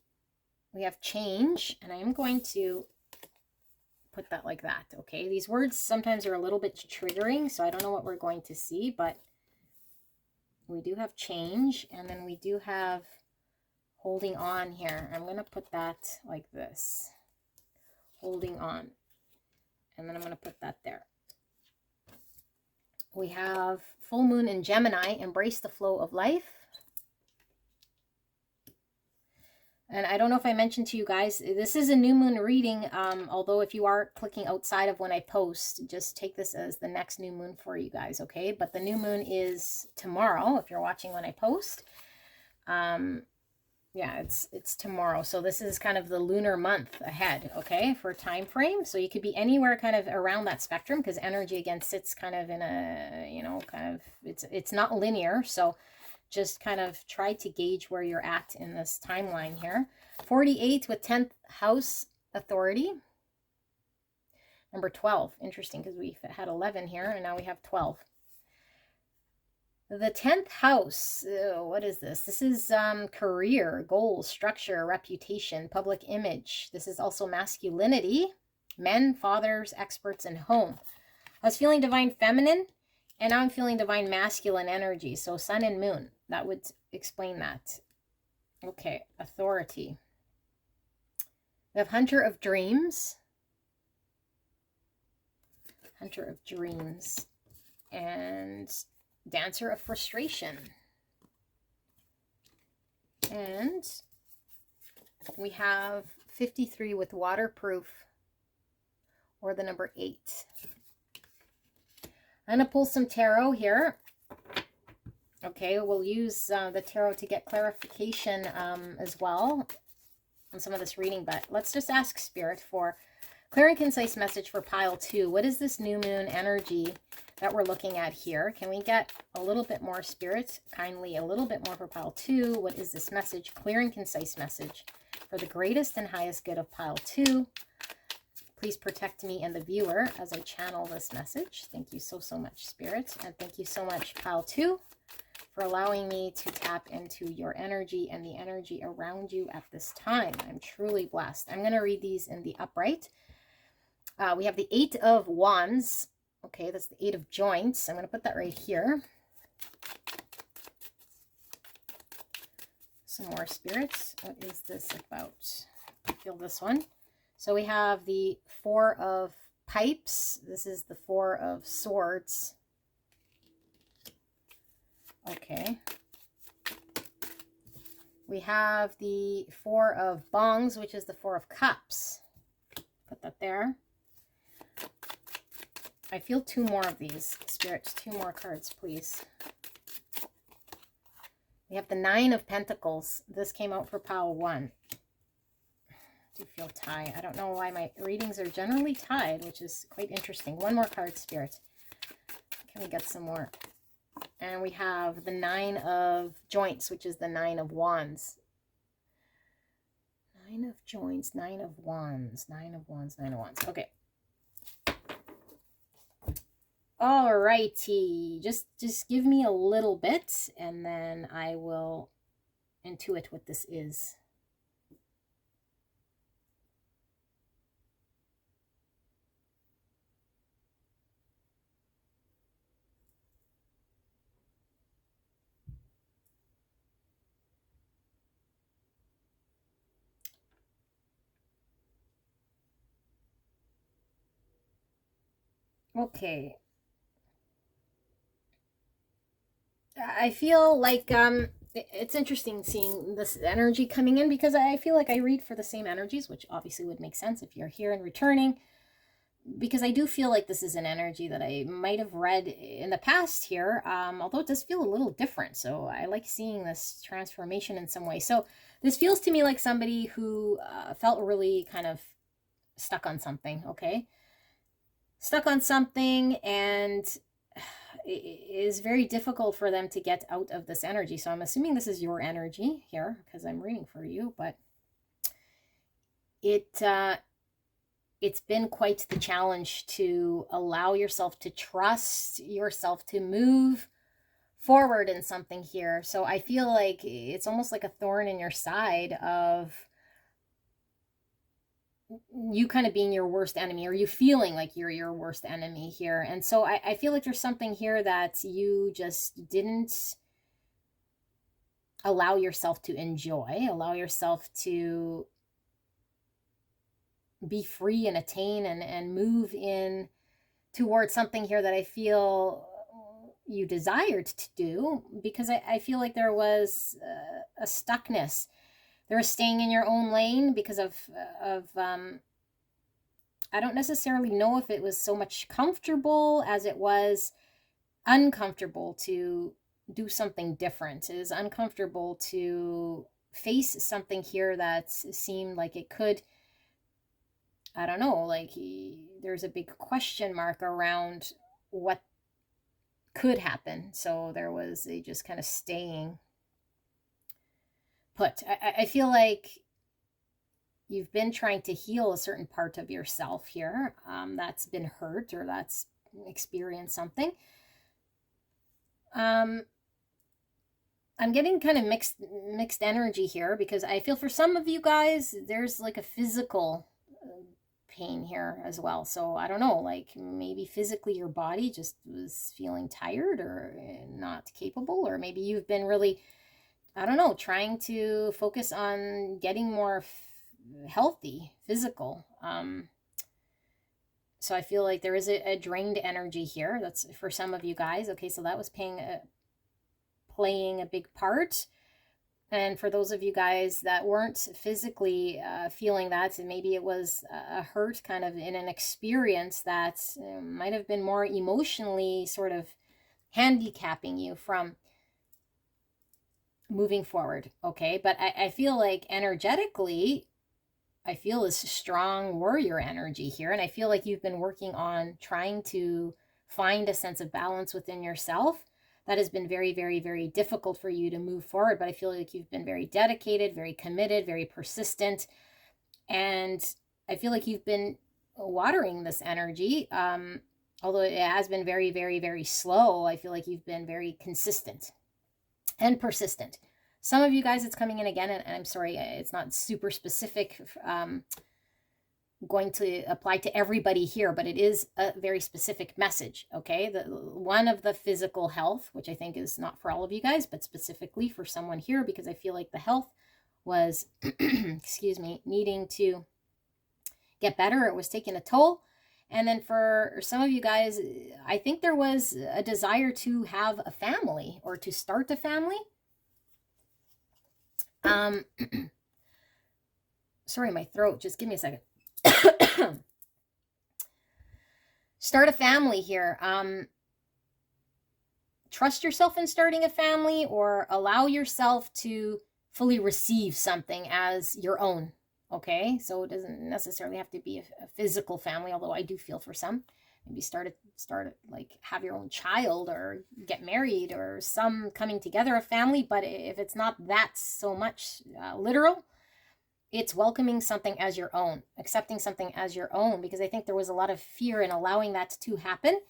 We have change, and I am going to put that like that. Okay. These words sometimes are a little bit triggering, so I don't know what we're going to see, but we do have change, and then we do have holding on here. I'm going to put that like this. Holding on. And then I'm going to put that there. We have full moon in Gemini, embrace the flow of life. And I don't know if I mentioned to you guys, this is a new moon reading. Although if you are clicking outside of when I post, just take this as the next new moon for you guys, okay? But the new moon is tomorrow, if you're watching when I post. Yeah, it's tomorrow. So this is kind of the lunar month ahead, okay, for time frame. So you could be anywhere kind of around that spectrum, because energy again sits kind of in a, you know, kind of, it's not linear. So just kind of try to gauge where you're at in this timeline here. 48 with 10th house authority. Number 12, interesting, because we had 11 here and now we have 12. The 10th house, what is this? This is career, goals, structure, reputation, public image. This is also masculinity, men, fathers, experts, and home. I was feeling divine feminine, and now I'm feeling divine masculine energy. So sun and moon, that would explain that. Okay, authority. We have hunter of dreams. Hunter of dreams. And dancer of frustration. And we have 53 with waterproof, or the number 8. I'm going to pull some tarot here. Okay, we'll use the tarot to get clarification as well on some of this reading, but let's just ask Spirit for clear and concise message for pile 2. What is this new moon energy that we're looking at here? Can we get a little bit more, Spirit? Kindly, a little bit more for pile 2. What is this message? Clear and concise message for the greatest and highest good of pile 2. Please protect me and the viewer as I channel this message. Thank you so much, Spirit. And thank you so much, pile 2, for allowing me to tap into your energy and the energy around you at this time. I'm truly blessed. I'm going to read these in the upright. We have the 8 of Wands. Okay, that's the 8 of Joints. I'm going to put that right here. Some more, spirits. What is this about? I feel this one. So we have the 4 of Pipes. This is the 4 of Swords. Okay. We have the Four of Bongs, which is the Four of Cups. Put that there. I feel two more of these, spirits. Two more cards, please. We have the Nine of Pentacles. This came out for pile 1. I do feel tie. I don't know why my readings are generally tied, which is quite interesting. One more card, Spirit. Can we get some more? And we have the Nine of Joints, which is the Nine of Wands. Nine of Joints, Nine of Wands, Nine of Wands, Nine of Wands. Okay. Alrighty. Just give me a little bit, and then I will intuit what this is. Okay. I feel like it's interesting seeing this energy coming in, because I feel like I read for the same energies, which obviously would make sense if you're here and returning, because I do feel like this is an energy that I might have read in the past here, although it does feel a little different. So I like seeing this transformation in some way. So this feels to me like somebody who felt really kind of stuck on something, okay? Stuck on something, and it is very difficult for them to get out of this energy. So I'm assuming this is your energy here, because I'm reading for you, but it's been quite the challenge to allow yourself to trust yourself to move forward in something here. So I feel like it's almost like a thorn in your side of you kind of being your worst enemy, or you feeling like you're your worst enemy here. And so I feel like there's something here that you just didn't allow yourself to enjoy, allow yourself to be free and attain and move in towards something here that I feel you desired to do, because I feel like there was a stuckness. There was staying in your own lane because of I don't necessarily know if it was so much comfortable as it was uncomfortable to do something different. It is uncomfortable to face something here that seemed like it could, I don't know, like there's a big question mark around what could happen. So there was a just kind of staying put. I feel like you've been trying to heal a certain part of yourself here that's been hurt, or that's experienced something. I'm getting kind of mixed energy here, because I feel for some of you guys, there's like a physical pain here as well. So I don't know, like maybe physically your body just was feeling tired or not capable, or maybe you've been really, I don't know, trying to focus on getting more healthy, physical. So I feel like there is a drained energy here. That's for some of you guys. Okay, so that was playing a big part. And for those of you guys that weren't physically feeling that, maybe it was a hurt kind of in an experience that might have been more emotionally sort of handicapping you from moving forward. Okay, but I feel like energetically, I feel this strong warrior energy here. And I feel like you've been working on trying to find a sense of balance within yourself. That has been very, very, very difficult for you to move forward. But I feel like you've been very dedicated, very committed, very persistent. And I feel like you've been watering this energy. Although it has been very, very, very slow, I feel like you've been very consistent and persistent. Some of you guys, it's coming in again, and I'm sorry, it's not super specific, going to apply to everybody here, but it is a very specific message, okay? One of the physical health, which I think is not for all of you guys, but specifically for someone here, because I feel like the health was, excuse me, needing to get better. It was taking a toll. And then for some of you guys, I think there was a desire to have a family or to start a family. Sorry, my throat. Just give me a second. Start a family here. Trust yourself in starting a family, or allow yourself to fully receive something as your own. Okay, so it doesn't necessarily have to be a physical family, although I do feel for some. Maybe start like have your own child or get married, or some coming together of family. But if it's not that so much literal, it's welcoming something as your own, accepting something as your own, because I think there was a lot of fear in allowing that to happen.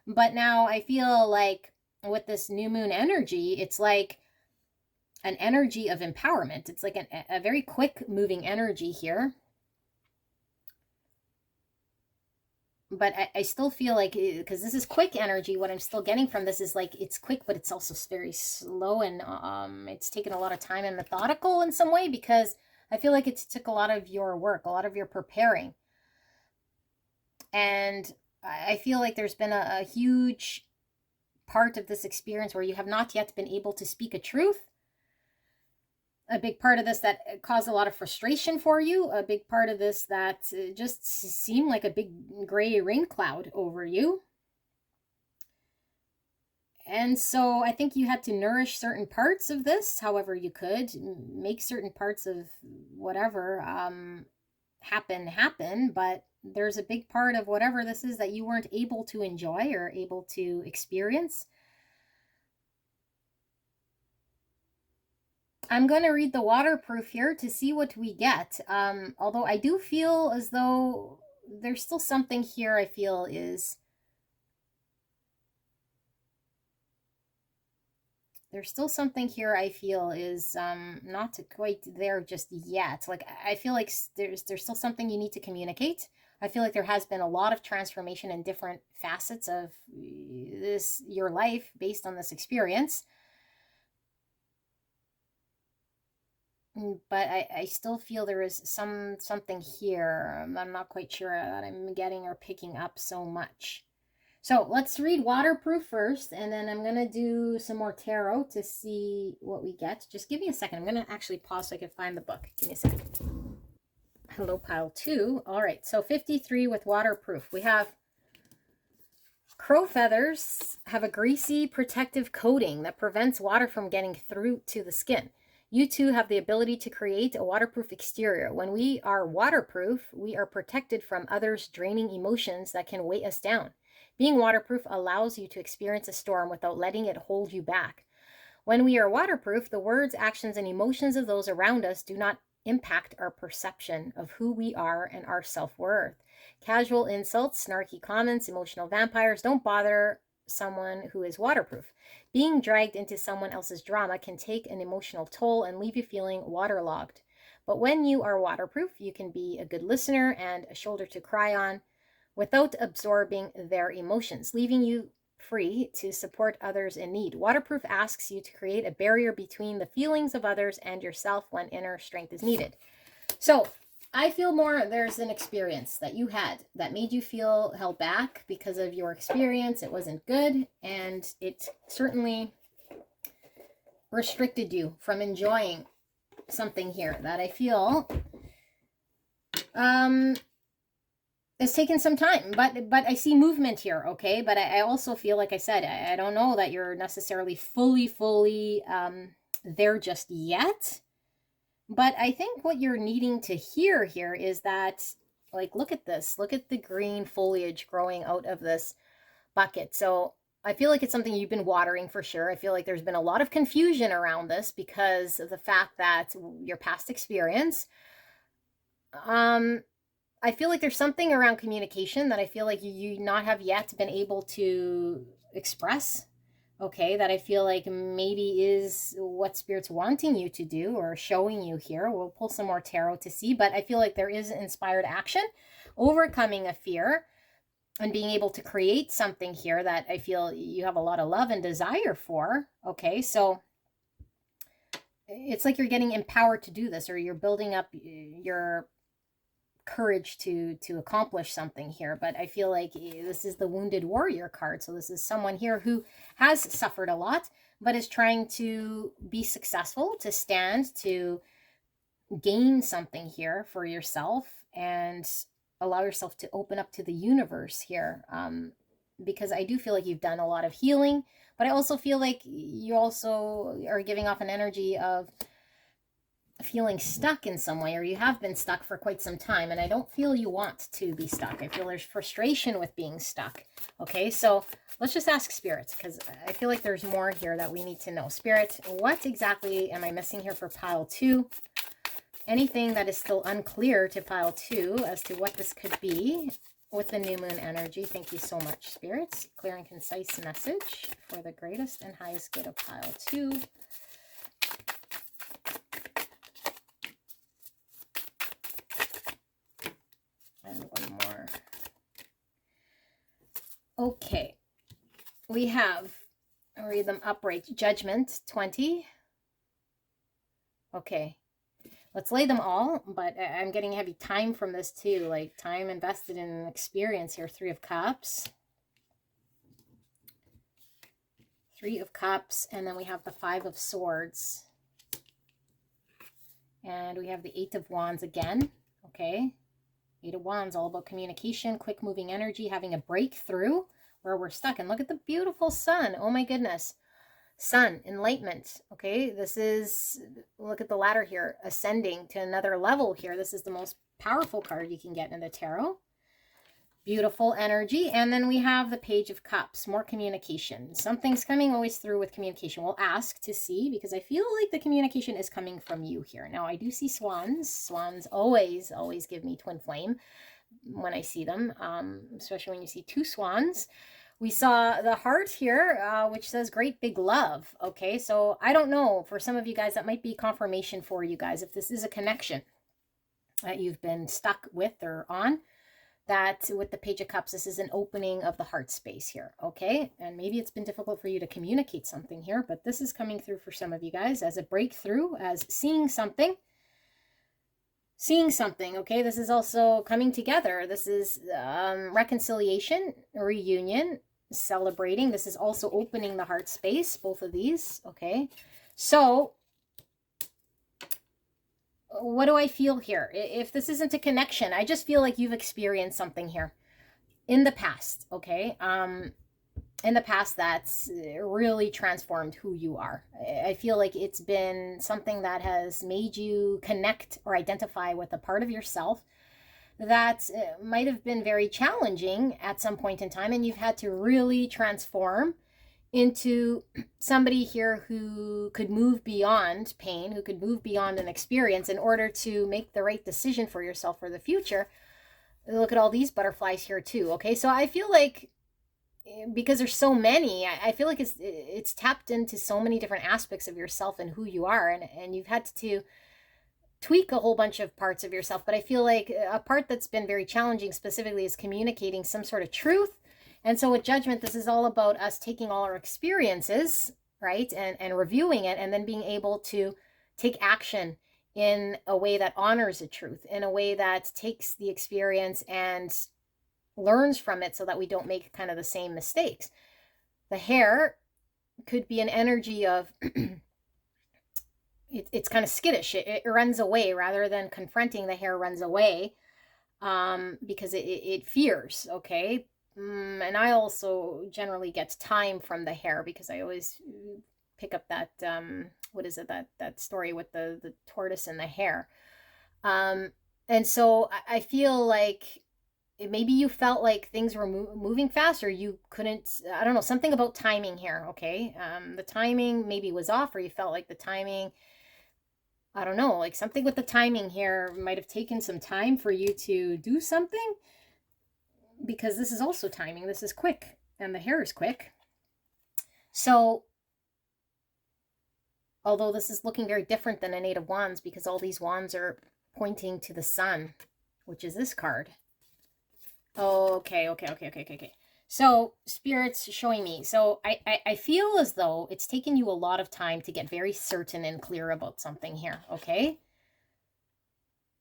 But now I feel like with this new moon energy, it's like an energy of empowerment. It's like a very quick moving energy here. But I still feel like, because this is quick energy, what I'm still getting from this is like, it's quick, but it's also very slow, and it's taken a lot of time and methodical in some way, because I feel like it took a lot of your work, a lot of your preparing. And I feel like there's been a huge part of this experience where you have not yet been able to speak a truth. A big part of this that caused a lot of frustration for you. A big part of this that just seemed like a big gray rain cloud over you. And so I think you had to nourish certain parts of this however you could, make certain parts of whatever happen, but there's a big part of whatever this is that you weren't able to enjoy or able to experience. I'm going to read the waterproof here to see what we get. Although I do feel as though there's still something here I feel is... There's still something here I feel is not quite there just yet. Like, I feel like there's still something you need to communicate. I feel like there has been a lot of transformation in different facets of your life based on this experience. But I still feel there is something here. I'm not quite sure that I'm getting or picking up so much. So let's read waterproof first, and then I'm going to do some more tarot to see what we get. Just give me a second. I'm going to actually pause so I can find the book. Give me a second. Hello, pile 2. All right, so 53 with waterproof. We have crow feathers have a greasy protective coating that prevents water from getting through to the skin. You too have the ability to create a waterproof exterior. When we are waterproof, we are protected from others' draining emotions that can weigh us down. Being waterproof allows you to experience a storm without letting it hold you back. When we are waterproof, the words, actions, and emotions of those around us do not impact our perception of who we are and our self-worth. Casual insults, snarky comments, emotional vampires don't bother someone who is waterproof. Being dragged into someone else's drama can take an emotional toll and leave you feeling waterlogged. But when you are waterproof, you can be a good listener and a shoulder to cry on, without absorbing their emotions, leaving you free to support others in need. Waterproof asks you to create a barrier between the feelings of others and yourself when inner strength is needed. So I feel more there's an experience that you had that made you feel held back because of your experience. It wasn't good, and it certainly restricted you from enjoying something here that I feel it's taken some time, but I see movement here, okay? But I also feel, like I said, I don't know that you're necessarily fully there just yet. But I think what you're needing to hear here is that, like, look at this. Look at the green foliage growing out of this bucket. So I feel like it's something you've been watering for sure. I feel like there's been a lot of confusion around this because of the fact that your past experience. I feel like there's something around communication that I feel like you not have yet been able to express, okay, that I feel like maybe is what Spirit's wanting you to do or showing you here. We'll pull some more tarot to see, but I feel like there is inspired action, overcoming a fear, and being able to create something here that I feel you have a lot of love and desire for, okay? So it's like you're getting empowered to do this, or you're building up your courage to accomplish something here. But I feel like this is the wounded warrior card, so this is someone here who has suffered a lot, but is trying to be successful, to stand, to gain something here for yourself, and allow yourself to open up to the universe here. Because I do feel like you've done a lot of healing, but I also feel like you also are giving off an energy of feeling stuck in some way, or you have been stuck for quite some time, and I don't feel you want to be stuck. I feel there's frustration with being stuck. Okay, so let's just ask spirits, because I feel like there's more here that we need to know. Spirit, what exactly am I missing here for pile 2? Anything that is still unclear to pile 2 as to what this could be with the new moon energy. Thank you so much, spirits. Clear and concise message for the greatest and highest good of pile 2. And one more. Okay. We have, I'll read them upright. Judgment, 20. Okay. Let's lay them all, but I'm getting heavy time from this too, like time invested in experience here. 3 of Cups. 3 of Cups, and then we have the 5 of Swords. And we have the 8 of Wands again, okay? 8 of Wands, all about communication, quick moving energy, having a breakthrough where we're stuck. And look at the beautiful sun, oh my goodness. Sun, enlightenment, okay? This is, look at the ladder here, ascending to another level here. This is the most powerful card you can get in the tarot. Beautiful energy. And then we have the Page of Cups, more communication. Something's coming always through with communication. We'll ask to see, because I feel like the communication is coming from you here. Now, I do see swans. Swans always give me twin flame when I see them, especially when you see 2 swans. We saw the heart here, which says great big love. Okay, so I don't know. For some of you guys, that might be confirmation for you guys. If this is a connection that you've been stuck with or on, that with the Page of Cups, this is an opening of the heart space here. Okay, and maybe it's been difficult for you to communicate something here, but this is coming through for some of you guys as a breakthrough, as seeing something. Seeing something, okay? This is also coming together. This is reconciliation, reunion, celebrating. This is also opening the heart space, both of these, okay? So, what do I feel here? If this isn't a connection, I just feel like you've experienced something here in the past, okay? In the past that's really transformed who you are. I feel like it's been something that has made you connect or identify with a part of yourself that might have been very challenging at some point in time, and you've had to really transform into somebody here who could move beyond pain, who could move beyond an experience in order to make the right decision for yourself for the future. Look at all these butterflies here too, okay? So I feel like, because there's so many, I feel like it's tapped into so many different aspects of yourself and who you are, and you've had to tweak a whole bunch of parts of yourself. But I feel like a part that's been very challenging specifically is communicating some sort of truth. And so with Judgment, this is all about us taking all our experiences, right, and reviewing it, and then being able to take action in a way that honors the truth, in a way that takes the experience and learns from it so that we don't make kind of the same mistakes. The hare could be an energy of it's kind of skittish. It runs away rather than confronting. The hare runs away because it fears, okay? And I also generally get time from the hare, because I always pick up that what is it, that story with the tortoise and the hare. And so I feel like maybe you felt like things were moving faster. You couldn't, I don't know, something about timing here, okay? The timing maybe was off, or you felt like the timing, I don't know, like something with the timing here might have taken some time for you to do something, because this is also timing. This is quick, and the hare is quick. So, although this is looking very different than an 8 of Wands, because all these wands are pointing to the sun, which is this card. Okay. So Spirit's showing me. So I feel as though it's taken you a lot of time to get very certain and clear about something here, okay?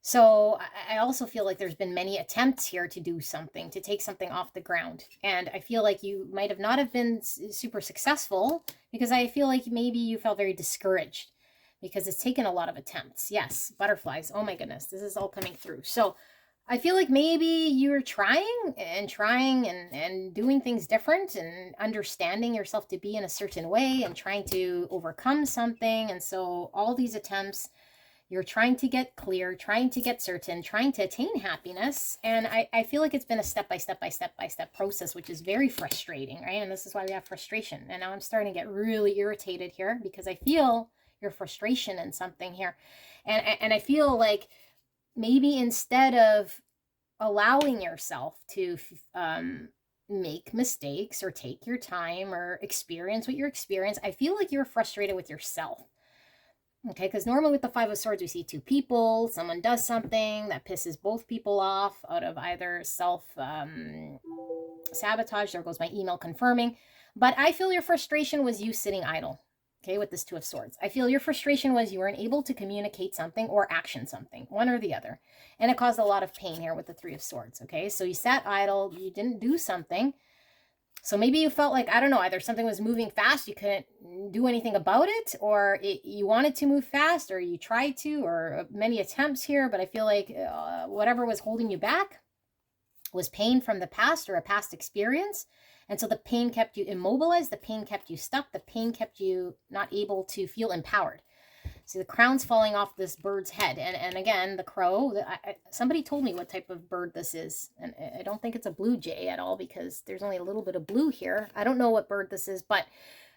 So I also feel like there's been many attempts here to do something, to take something off the ground. And I feel like you might have not have been super successful, because I feel like maybe you felt very discouraged because it's taken a lot of attempts. Yes, butterflies. Oh my goodness, this is all coming through. So I feel like maybe you're trying and doing things different and understanding yourself to be in a certain way and trying to overcome something. And so all these attempts, you're trying to get clear, trying to get certain, trying to attain happiness. And I feel like it's been a step by step by step by step process, which is very frustrating, right? And this is why we have frustration. And now I'm starting to get really irritated here because I feel your frustration in something here. And I feel like maybe instead of allowing yourself to make mistakes or take your time or experience what you experience, I feel like you're frustrated with yourself. Okay, because normally with the Five of Swords, we see two people, someone does something that pisses both people off out of either self-sabotage, there goes my email confirming, but I feel your frustration was you sitting idle, okay, with this Two of Swords. I feel your frustration was you weren't able to communicate something or action something, one or the other, and it caused a lot of pain here with the Three of Swords, okay? So you sat idle, you didn't do something. So maybe you felt like, I don't know, either something was moving fast, you couldn't do anything about it, or you wanted to move fast, or you tried to, or many attempts here, but I feel like whatever was holding you back was pain from the past or a past experience. And so the pain kept you immobilized, the pain kept you stuck, the pain kept you not able to feel empowered. See, the crown's falling off this bird's head. And again, the crow, somebody told me what type of bird this is. And I don't think it's a blue jay at all because there's only a little bit of blue here. I don't know what bird this is, but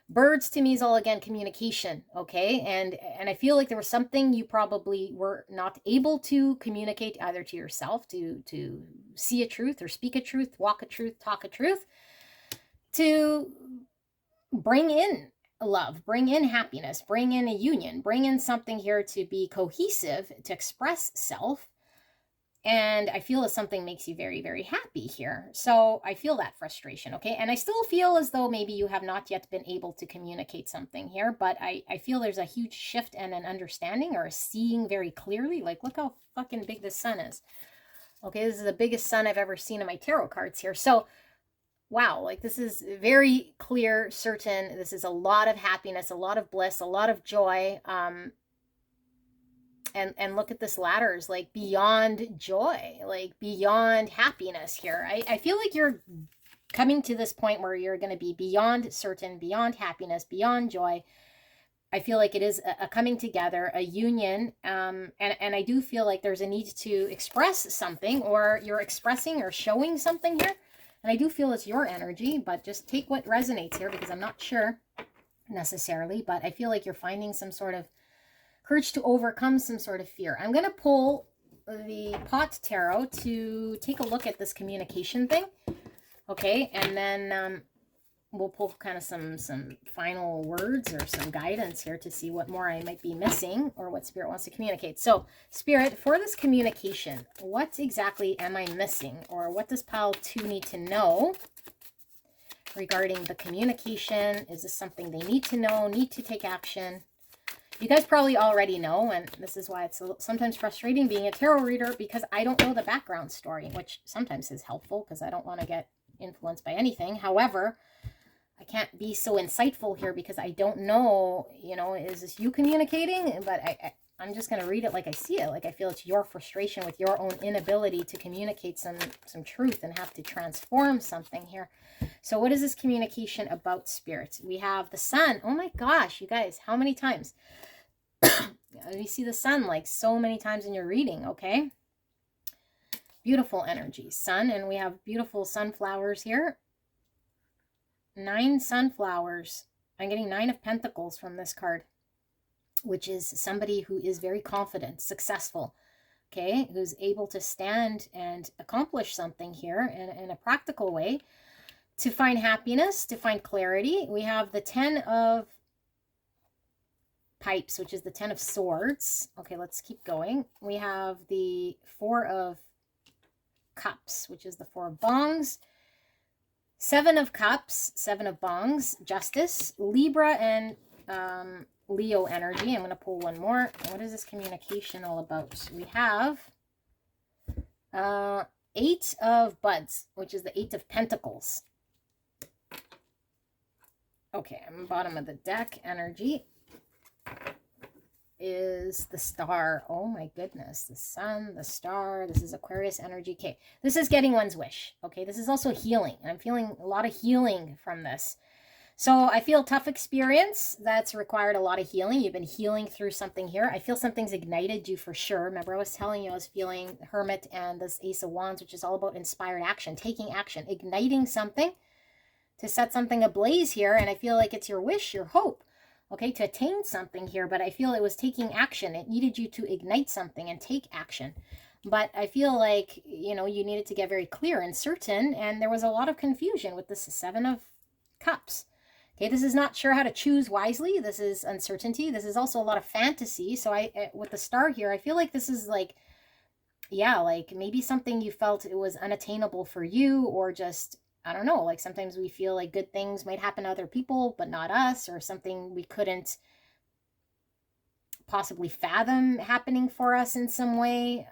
birds to me is all, again, communication, okay? And I feel like there was something you probably were not able to communicate either to yourself, to see a truth or speak a truth, walk a truth, talk a truth, to bring in love, bring in happiness, bring in a union, bring in something here to be cohesive, to express self. And I feel that something makes you very, very happy here. So I feel that frustration, okay? And I still feel as though maybe you have not yet been able to communicate something here, but I feel there's a huge shift and an understanding or a seeing very clearly. Like, look how fucking big this sun is. Okay, this is the biggest sun I've ever seen in my tarot cards here. So wow, like this is very clear, certain. This is a lot of happiness, a lot of bliss, a lot of joy. And look at this ladder, is like beyond joy, like beyond happiness here. I feel like you're coming to this point where you're going to be beyond certain, beyond happiness, beyond joy. I feel like it is a coming together, a union. And I do feel like there's a need to express something, or you're expressing or showing something here. And I do feel it's your energy, but just take what resonates here because I'm not sure necessarily, but I feel like you're finding some sort of courage to overcome some sort of fear. I'm going to pull the Pot Tarot to take a look at this communication thing. Okay, and then we'll pull kind of some final words or some guidance here to see what more I might be missing or what Spirit wants to communicate. So, Spirit, for this communication, what exactly am I missing, or what does pile 2 need to know regarding the communication? Is this something they need to know, need to take action? You guys probably already know, and this is why it's sometimes frustrating being a tarot reader, because I don't know the background story, which sometimes is helpful because I don't want to get influenced by anything. However, I can't be so insightful here because I don't know, you know, is this you communicating? But I'm just going to read it like I see it. Like I feel it's your frustration with your own inability to communicate some truth and have to transform something here. So what is this communication about, Spirit? We have the Sun. Oh my gosh, you guys, how many times? You see the Sun like so many times in your reading, okay? Beautiful energy, Sun, and we have beautiful sunflowers here. 9 sunflowers. I'm getting 9 of Pentacles from this card, which is somebody who is very confident, successful, okay, who's able to stand and accomplish something here in a practical way to find happiness, to find clarity. We have the 10 of Pipes, which is the 10 of Swords. Okay, let's keep going. We have the 4 of Cups, which is the 4 of Bongs. 7 of Cups, 7 of Bongs, Justice, Libra, and Leo energy. I'm going to pull one more. What is this communication all about? We have Eight of Buds, which is the Eight of Pentacles. Okay, I'm bottom of the deck. Energy is the Star. Oh my goodness. The Sun, the Star. This is Aquarius energy. Okay, this is getting one's wish. Okay, this is also healing. I'm feeling a lot of healing from this. So I feel tough experience that's required a lot of healing. You've been healing through something here. I feel something's ignited you for sure. Remember, I was telling you I was feeling Hermit and this Ace of Wands, which is all about inspired action, taking action, igniting something to set something ablaze here. And I feel like it's your wish, your hope, okay, to attain something here. But I feel it was taking action. It needed you to ignite something and take action. But I feel like, you know, you needed to get very clear and certain. And there was a lot of confusion with this Seven of Cups. Okay, this is not sure how to choose wisely. This is uncertainty. This is also a lot of fantasy. So with the Star here, I feel like this is like, yeah, like maybe something you felt it was unattainable for you, or just, I don't know, like sometimes we feel like good things might happen to other people, but not us, or something we couldn't possibly fathom happening for us in some way.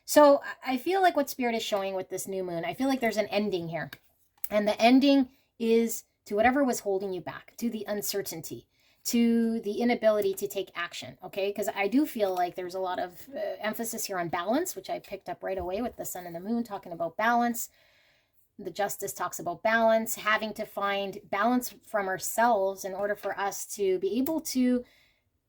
So I feel like what Spirit is showing with this new moon, I feel like there's an ending here. And the ending is to whatever was holding you back, to the uncertainty, to the inability to take action, okay? Because I do feel like there's a lot of emphasis here on balance, which I picked up right away with the Sun and the Moon talking about balance. The Justice talks about balance, having to find balance from ourselves in order for us to be able to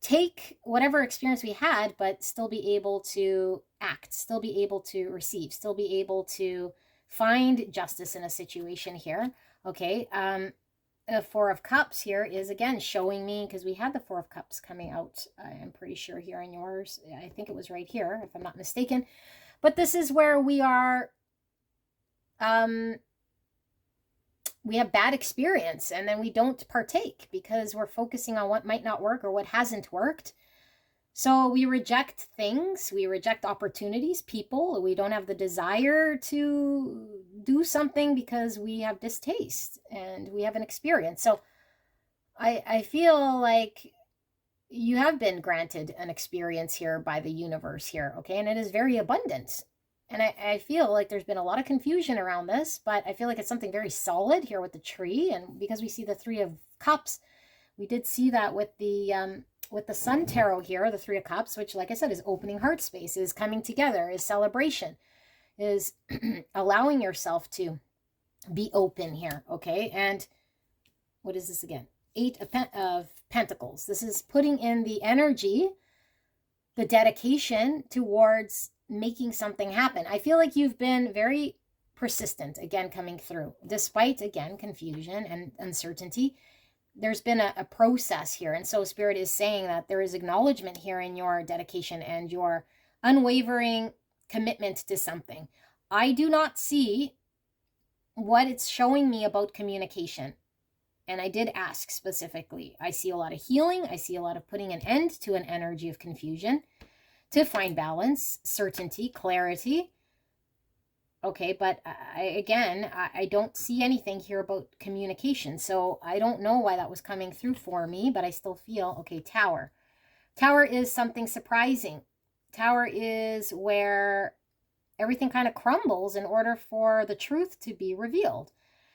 take whatever experience we had, but still be able to act, still be able to receive, still be able to find justice in a situation here, okay? The Four of Cups here is again showing me, because we had the Four of Cups coming out, I'm pretty sure here in yours, I think it was right here if I'm not mistaken, but this is where we are, we have bad experience and then we don't partake because we're focusing on what might not work or what hasn't worked. So we reject things, we reject opportunities, people. We don't have the desire to do something because we have distaste and we have an experience. So I feel like you have been granted an experience here by the universe here, okay? And it is very abundant. And I feel like there's been a lot of confusion around this, but I feel like it's something very solid here with the tree. And because we see the Three of Cups, we did see that with the Sun Tarot here, the Three of Cups, which, like I said, is opening heart space, is coming together, is celebration, is allowing yourself to be open here, okay? And what is this again? Eight of Pentacles. This is putting in the energy, the dedication towards making something happen. I feel like you've been very persistent, again, coming through, despite, again, confusion and uncertainty. There's been a process here. And so Spirit is saying that there is acknowledgement here in your dedication and your unwavering commitment to something. I do not see what it's showing me about communication. And I did ask specifically. I see a lot of healing. I see a lot of putting an end to an energy of confusion to find balance, certainty, clarity. Okay, but I don't see anything here about communication. So I don't know why that was coming through for me, but I still feel, okay, Tower. Tower is something surprising. Tower is where everything kind of crumbles in order for the truth to be revealed,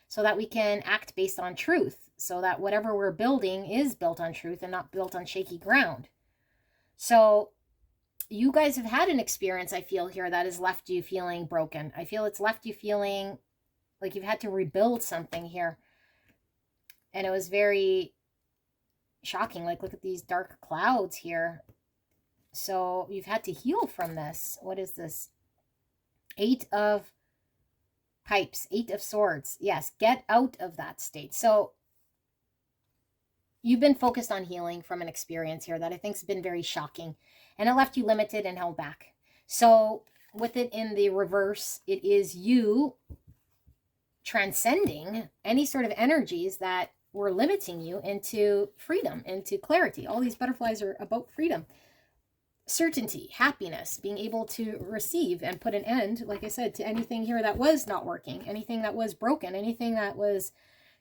so that we can act based on truth, so that whatever we're building is built on truth and not built on shaky ground. So you guys have had an experience, I feel here, that has left you feeling broken. I feel it's left you feeling like you've had to rebuild something here. And it was very shocking. Like, look at these dark clouds here. So you've had to heal from this. What is this? Eight of Pipes, Eight of Swords. Yes, get out of that state. So you've been focused on healing from an experience here that I think has been very shocking. And it left you limited and held back. So with it in the reverse, it is you transcending any sort of energies that were limiting you into freedom, into clarity. All these butterflies are about freedom, certainty, happiness, being able to receive and put an end, like I said, to anything here that was not working, anything that was broken, anything that was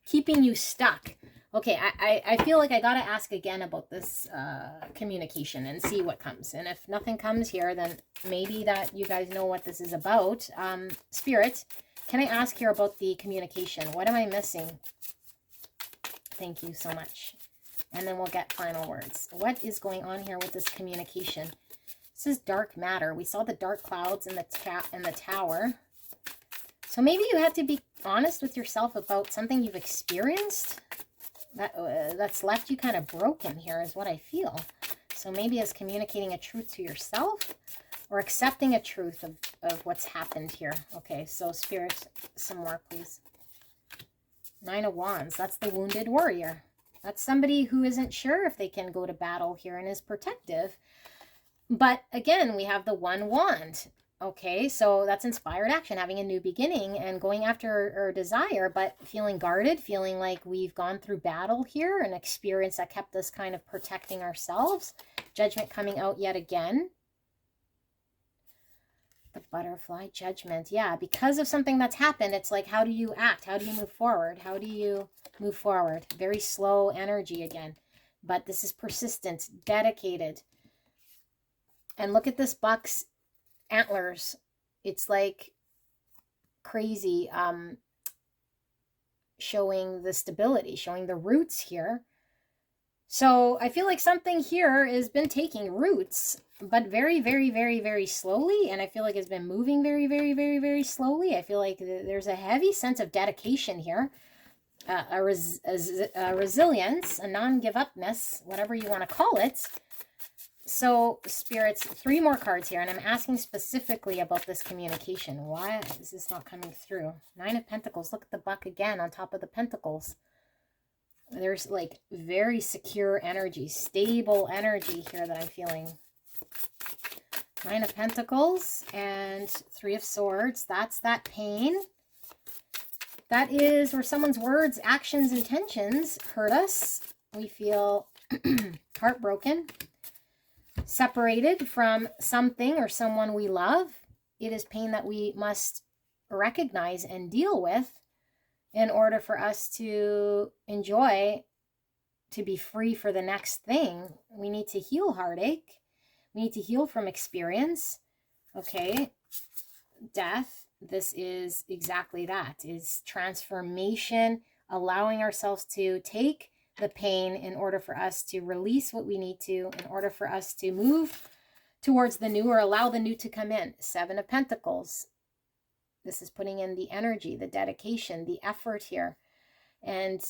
keeping you stuck. Okay, I feel like I got to ask again about this communication and see what comes. And if nothing comes here, then maybe that you guys know what this is about. Spirit, can I ask here about the communication? What am I missing? Thank you so much. And then we'll get final words. What is going on here with this communication? This is dark matter. We saw the dark clouds in the tower. So maybe you have to be honest with yourself about something you've experienced that's left you kind of broken here is what I feel. So maybe it's communicating a truth to yourself or accepting a truth of what's happened here. Okay, so Spirit, some more, please. 9 of Wands. That's the wounded warrior. That's somebody who isn't sure if they can go to battle here and is protective. But again, we have the 1 wand. Okay, so that's inspired action, having a new beginning and going after our desire, but feeling guarded, feeling like we've gone through battle here, an experience that kept us kind of protecting ourselves. Judgment coming out yet again. The butterfly, judgment. Yeah, because of something that's happened, it's like, how do you act? How do you move forward? How do you move forward? Very slow energy again. But this is persistent, dedicated. And look at this buck's antlers. It's like crazy, showing the stability, showing the roots here. So I feel like something here has been taking roots, but very, very, very, very slowly. And I feel like it's been moving very, very, very, very slowly. I feel like there's a heavy sense of dedication here, a resilience, a non-give-upness, whatever you want to call it. So, Spirits, 3 more cards here, and I'm asking specifically about this communication. Why is this not coming through? 9 of Pentacles. Look at the buck again on top of the Pentacles. There's like very secure energy, stable energy here that I'm feeling. 9 of Pentacles and 3 of Swords. That's that pain. That is where someone's words, actions, intentions hurt us. We feel heartbroken. Separated from something or someone we love. It is pain that we must recognize and deal with in order for us to enjoy, to be free for the next thing. We need to heal heartache. We need to heal from experience. Okay, death. This is exactly that, is transformation, allowing ourselves to take the pain in order for us to release what we need to, in order for us to move towards the new or allow the new to come in. 7 of Pentacles. This is putting in the energy, the dedication, the effort here. And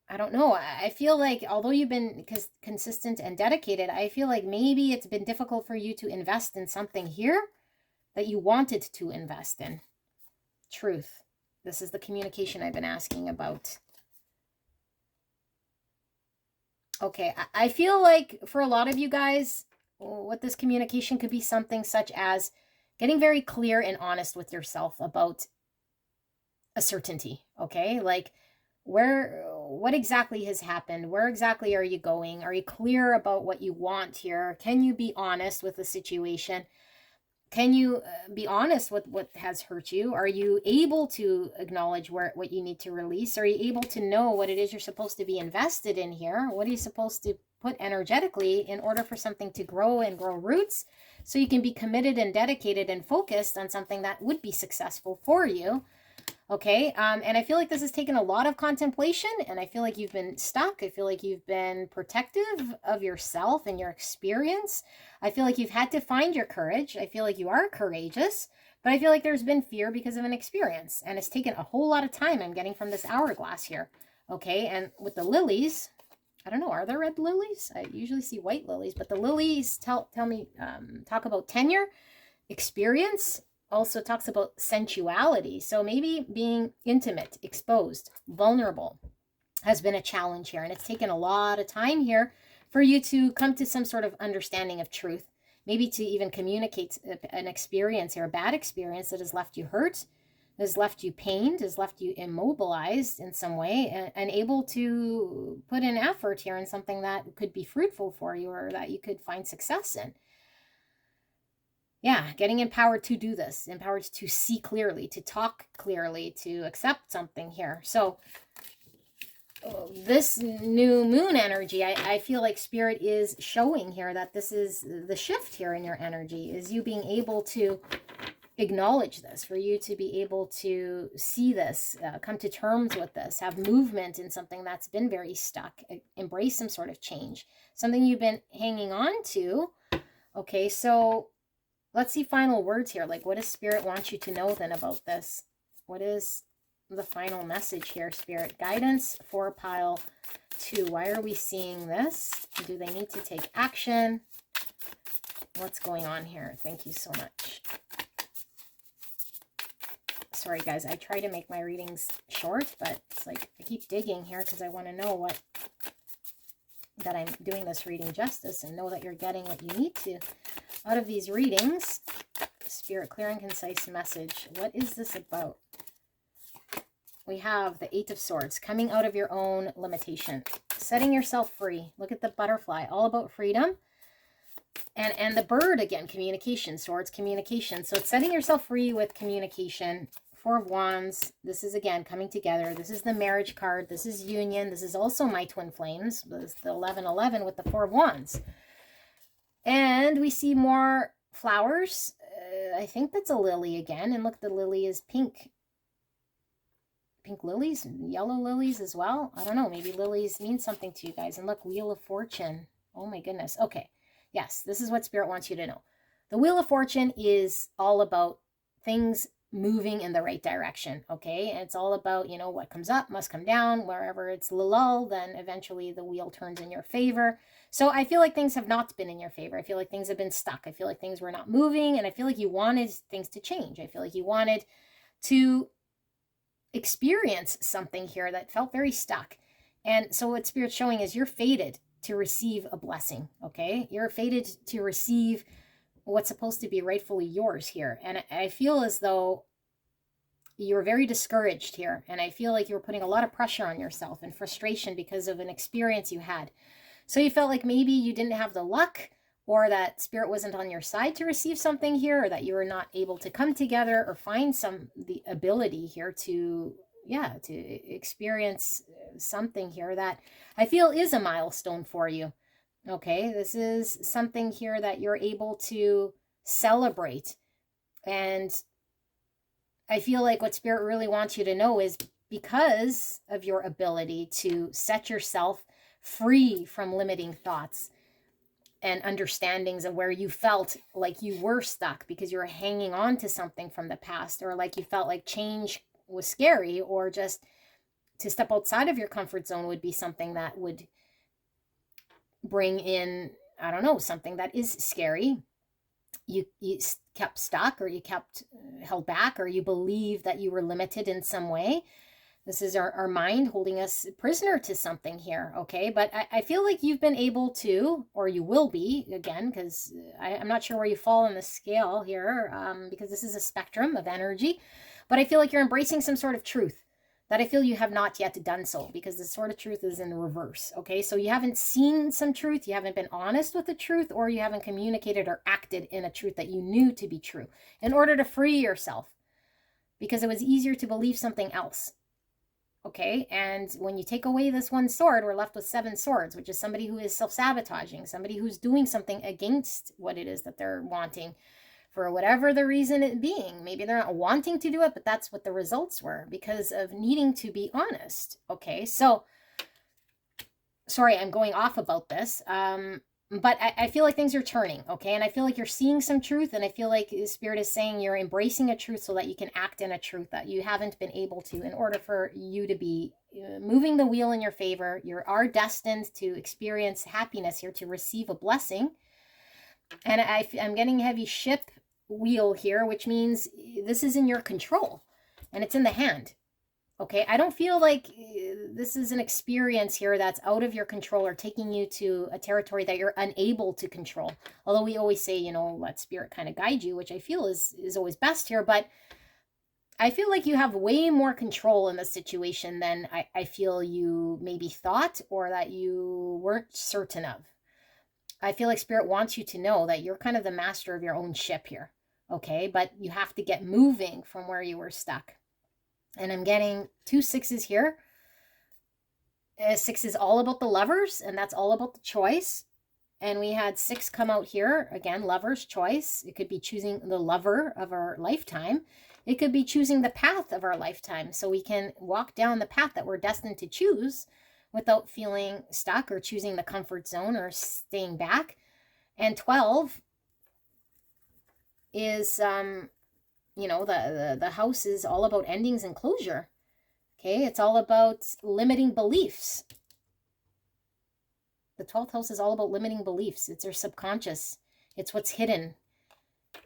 I don't know, I feel like although you've been consistent and dedicated, I feel like maybe it's been difficult for you to invest in something here that you wanted to invest in. Truth. This is the communication I've been asking about. Okay, I feel like for a lot of you guys, what this communication could be something such as getting very clear and honest with yourself about a certainty, okay? Like, what exactly has happened? Where exactly are you going? Are you clear about what you want here? Can you be honest with the situation? Can you be honest with what has hurt you? Are you able to acknowledge what you need to release? Are you able to know what it is you're supposed to be invested in here? What are you supposed to put energetically in order for something to grow and grow roots so you can be committed and dedicated and focused on something that would be successful for you? Okay, and I feel like this has taken a lot of contemplation, and I feel like you've been stuck. I feel like you've been protective of yourself and your experience. I feel like you've had to find your courage. I feel like you are courageous, but I feel like there's been fear because of an experience, and it's taken a whole lot of time I'm getting from this hourglass here. Okay, and with the lilies, I don't know, are there red lilies? I usually see white lilies, but the lilies talk about tenure, experience. Also talks about sensuality. So maybe being intimate, exposed, vulnerable has been a challenge here. And it's taken a lot of time here for you to come to some sort of understanding of truth. Maybe to even communicate an experience or a bad experience that has left you hurt, has left you pained, has left you immobilized in some way, and able to put in effort here in something that could be fruitful for you or that you could find success in. yeah, getting empowered to do this, empowered to see clearly, to talk clearly, to accept something here. So this new moon energy, I feel like Spirit is showing here that this is the shift here in your energy, is you being able to acknowledge this, for you to be able to see this, come to terms with this, have movement in something that's been very stuck, embrace some sort of change, something you've been hanging on to. Okay, so let's see final words here. Like, what does Spirit want you to know then about this? What is the final message here, Spirit? Guidance for pile 2. Why are we seeing this? Do they need to take action? What's going on here? Thank you so much. Sorry, guys. I try to make my readings short, but it's like I keep digging here because I want to know that I'm doing this reading justice and know that you're getting what you need to out of these readings. Spirit, clear and concise message. What is this about? We have the 8 of Swords, coming out of your own limitation, setting yourself free. Look at the butterfly, all about freedom. And the bird, again, communication, Swords, communication. So it's setting yourself free with communication. 4 of Wands, this is, again, coming together. This is the marriage card. This is union. This is also my twin flames. This is the 11-11 with the 4 of Wands. And we see more flowers. I think that's a lily again. And look, the lily is pink. Pink lilies, yellow lilies as well. I don't know. Maybe lilies mean something to you guys. And look, Wheel of Fortune. Oh my goodness. Okay. Yes, this is what Spirit wants you to know. The Wheel of Fortune is all about things moving in the right direction. Okay. And it's all about, you know, what comes up must come down. Wherever it's lull, then eventually the wheel turns in your favor. So I feel like things have not been in your favor. I feel like things have been stuck. I feel like things were not moving. And I feel like you wanted things to change. I feel like you wanted to experience something here that felt very stuck. And so what Spirit's showing is you're fated to receive a blessing, okay? You're fated to receive what's supposed to be rightfully yours here. And I feel as though you're very discouraged here. And I feel like you're putting a lot of pressure on yourself and frustration because of an experience you had. So you felt like maybe you didn't have the luck, or that Spirit wasn't on your side to receive something here, or that you were not able to come together or find the ability here to, yeah, to experience something here that I feel is a milestone for you. Okay, this is something here that you're able to celebrate. And I feel like what Spirit really wants you to know is, because of your ability to set yourself free from limiting thoughts and understandings of where you felt like you were stuck because you were hanging on to something from the past, or like you felt like change was scary, or just to step outside of your comfort zone would be something that would bring in, I don't know, something that is scary. You kept stuck, or you kept held back, or you believe that you were limited in some way. This is our mind holding us prisoner to something here, okay? But I feel like you've been able to, or you will be, again, because I'm not sure where you fall on the scale here, because this is a spectrum of energy. But I feel like you're embracing some sort of truth that I feel you have not yet done so, because the sort of truth is in reverse, okay? So you haven't seen some truth, you haven't been honest with the truth, or you haven't communicated or acted in a truth that you knew to be true in order to free yourself, because it was easier to believe something else. Okay, and when you take away this one sword, we're left with 7 swords, which is somebody who is self-sabotaging, somebody who's doing something against what it is that they're wanting, for whatever the reason it being. Maybe they're not wanting to do it, but that's what the results were, because of needing to be honest. Okay, so, sorry, I'm going off about this. But I feel like things are turning, okay? And I feel like you're seeing some truth, and I feel like Spirit is saying you're embracing a truth so that you can act in a truth that you haven't been able to, in order for you to be moving the wheel in your favor. You are destined to experience happiness here, to receive a blessing. And I'm getting heavy ship wheel here, which means this is in your control, and it's in the hand. Okay, I don't feel like this is an experience here that's out of your control, or taking you to a territory that you're unable to control. Although we always say, you know, let Spirit kind of guide you, which I feel is always best here. But I feel like you have way more control in the situation than I feel you maybe thought, or that you weren't certain of. I feel like Spirit wants you to know that you're kind of the master of your own ship here. Okay, but you have to get moving from where you were stuck. And I'm getting 2 6s here. 6 is all about the lovers, and that's all about the choice. And we had 6 come out here. Again, lover's choice. It could be choosing the lover of our lifetime. It could be choosing the path of our lifetime. So we can walk down the path that we're destined to choose without feeling stuck or choosing the comfort zone or staying back. And 12 is, you know, the house is all about endings and closure. Okay, it's all about limiting beliefs. The 12th house is all about limiting beliefs. It's your subconscious. It's what's hidden.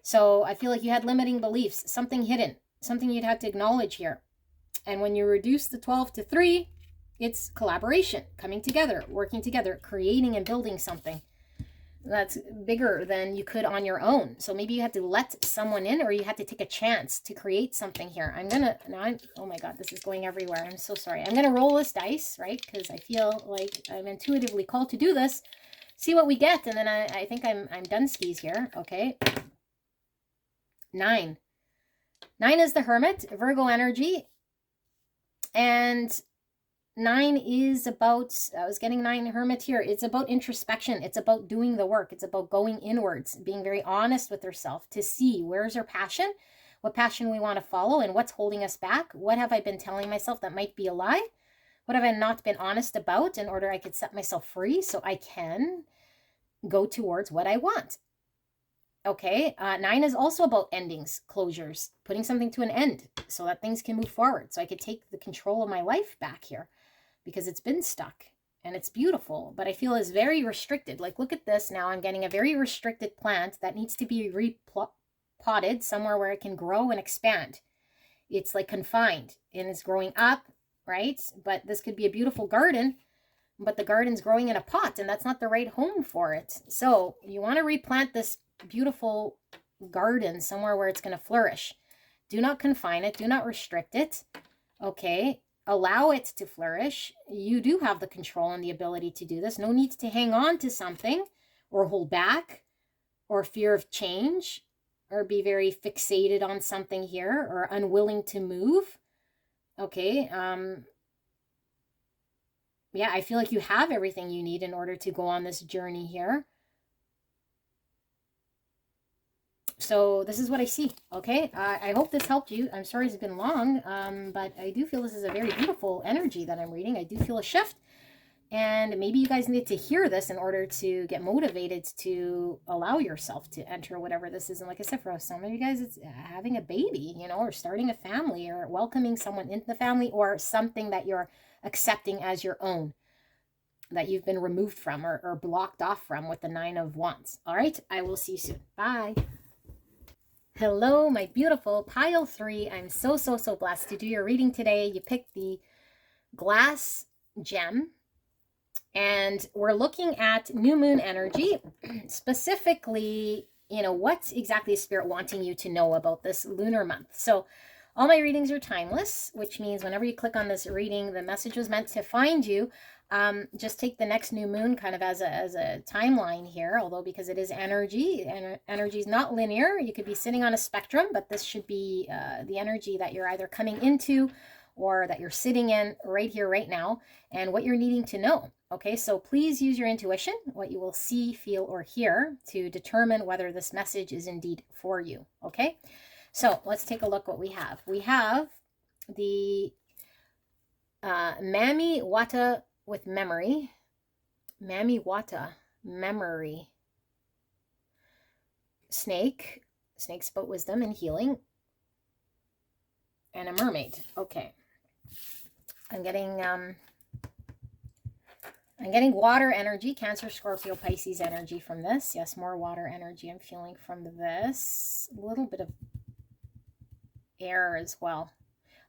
So I feel like you had limiting beliefs, something hidden, something you'd have to acknowledge here. And when you reduce the 12 to 3, it's collaboration, coming together, working together, creating and building something that's bigger than you could on your own. So maybe you had to let someone in, or you had to take a chance to create something here. Oh my God, this is going everywhere. I'm so sorry. I'm going to roll this dice, right? Because I feel like I'm intuitively called to do this. See what we get. And then I think I'm done skis here. Okay. 9. 9 is the Hermit, Virgo energy. And 9 is about, I was getting 9 Hermit here. It's about introspection. It's about doing the work. It's about going inwards, being very honest with herself to see where's her passion, what passion we want to follow, and what's holding us back. What have I been telling myself that might be a lie? What have I not been honest about in order I could set myself free so I can go towards what I want? Okay, 9 is also about endings, closures, putting something to an end so that things can move forward. So I could take the control of my life back here, because it's been stuck and it's beautiful, but I feel it's very restricted. Like, look at this now. I'm getting a very restricted plant that needs to be repotted somewhere where it can grow and expand. It's like confined and it's growing up, right? But this could be a beautiful garden, but the garden's growing in a pot and that's not the right home for it. So you want to replant this beautiful garden somewhere where it's going to flourish. Do not confine it. Do not restrict it. Okay. Allow it to flourish. You do have the control and the ability to do this. No need to hang on to something or hold back or fear of change or be very fixated on something here or unwilling to move. Okay. Yeah, I feel like you have everything you need in order to go on this journey here. So this is what I see. Okay, I hope this helped you. I'm sorry it's been long, but I do feel this is a very beautiful energy that I'm reading. I do feel a shift, and maybe you guys need to hear this in order to get motivated to allow yourself to enter whatever this is. And like I said, for some of you guys, it's having a baby, you know, or starting a family, or welcoming someone into the family, or something that you're accepting as your own, that you've been removed from or blocked off from with the 9 of Wands. All right, I will see you soon. Bye. Hello, my beautiful pile 3. I'm so blessed to do your reading today. You picked the glass gem, and we're looking at new moon energy, specifically, you know, what exactly is Spirit wanting you to know about this lunar month. So all my readings are timeless, which means whenever you click on this reading, the message was meant to find you. Just take the next new moon kind of as a timeline here, although because it is energy, and energy is not linear. You could be sitting on a spectrum, but this should be the energy that you're either coming into or that you're sitting in right here, right now, and what you're needing to know. Okay, so please use your intuition, what you will see, feel, or hear to determine whether this message is indeed for you. Okay, so let's take a look what we have. We have the Mami Wata with memory. Mami Wata, memory. Snake. Snake's about wisdom and healing. And a mermaid. Okay. I'm getting water energy, Cancer, Scorpio, Pisces energy from this. Yes, more water energy I'm feeling from this. A little bit of air as well.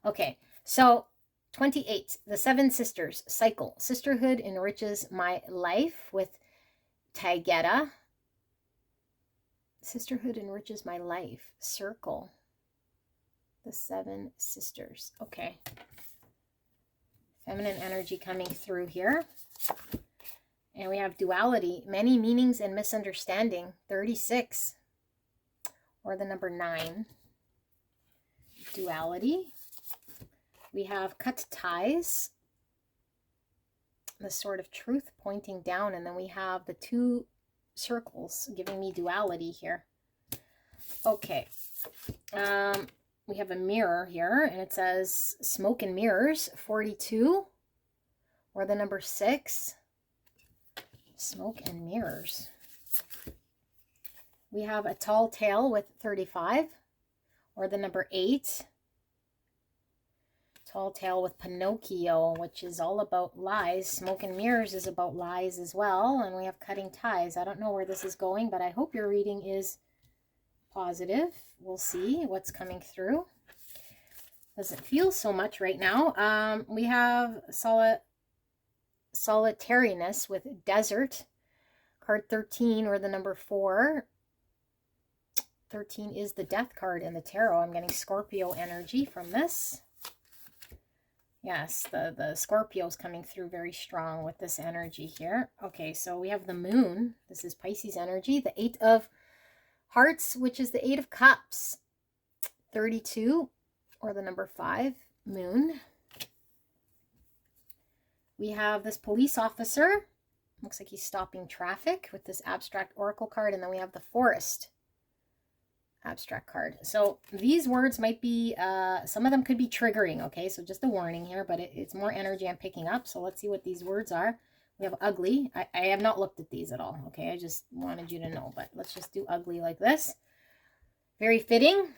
Okay, so 28, the 7 sisters, cycle. Sisterhood enriches my life with Taygeta. Sisterhood enriches my life. Circle. The 7 sisters. Okay. Feminine energy coming through here. And we have duality, many meanings and misunderstanding, 36, or the number 9. Duality. We have cut ties, the sword of truth pointing down, and then we have the 2 circles giving me duality here. Okay. We have a mirror here, and it says smoke and mirrors, 42, or the number 6. Smoke and mirrors. We have a tall tale with 35, or the number 8. Tall tale with Pinocchio, which is all about lies. Smoke and mirrors is about lies as well. And we have cutting ties. I don't know where this is going, but I hope your reading is positive. We'll see what's coming through. Doesn't feel so much right now. We have solitariness with desert. Card 13, or the number 4. 13 is the death card in the tarot. I'm getting Scorpio energy from this. Yes, the Scorpio's coming through very strong with this energy here. Okay, so we have the moon. This is Pisces energy. The 8 of hearts, which is the 8 of cups. 32, or the number 5, moon. We have this police officer. Looks like he's stopping traffic with this abstract oracle card. And then we have the forest abstract card. So these words might be, some of them could be triggering, okay? So just a warning here, but it's more energy I'm picking up. So let's see what these words are. We have ugly. I have not looked at these at all, okay? I just wanted you to know, but let's just do ugly like this. Very fitting.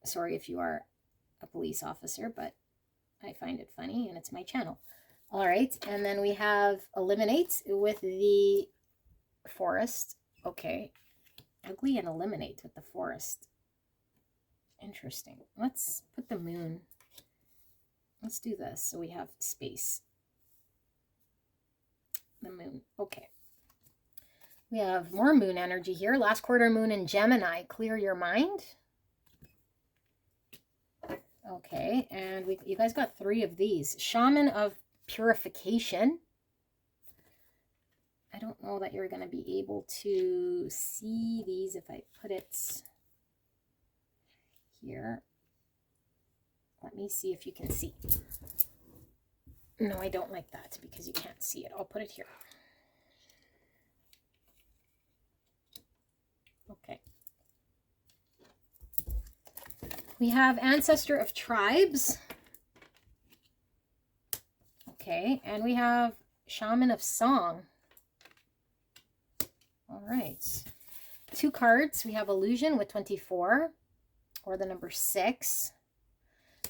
Sorry if you are a police officer, but I find it funny and it's my channel. All right, and then we have eliminate with the forest. Okay. Ugly and eliminate with the forest. Interesting. Let's put the moon. Let's do this. So we have space. The moon. Okay. We have more moon energy here. Last quarter moon in Gemini. Clear your mind. Okay. And you guys got 3 of these. Shaman of purification. I don't know that you're going to be able to see these if I put it here. Let me see if you can see. No, I don't like that because you can't see it. I'll put it here. Okay. We have ancestor of tribes. Okay, and we have shaman of song. All right. 2 cards. We have illusion with 24, or the number 6.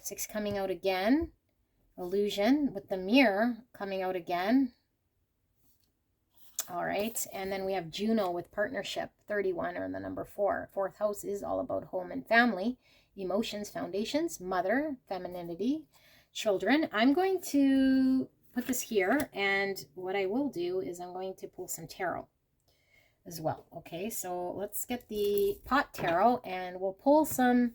6 coming out again. Illusion with the mirror coming out again. All right. And then we have Juno with partnership, 31, or the number 4. 4th house is all about home and family, emotions, foundations, mother, femininity, children. I'm going to put this here, and what I will do is I'm going to pull some tarot as well. Okay, so let's get the pot tarot, and we'll pull some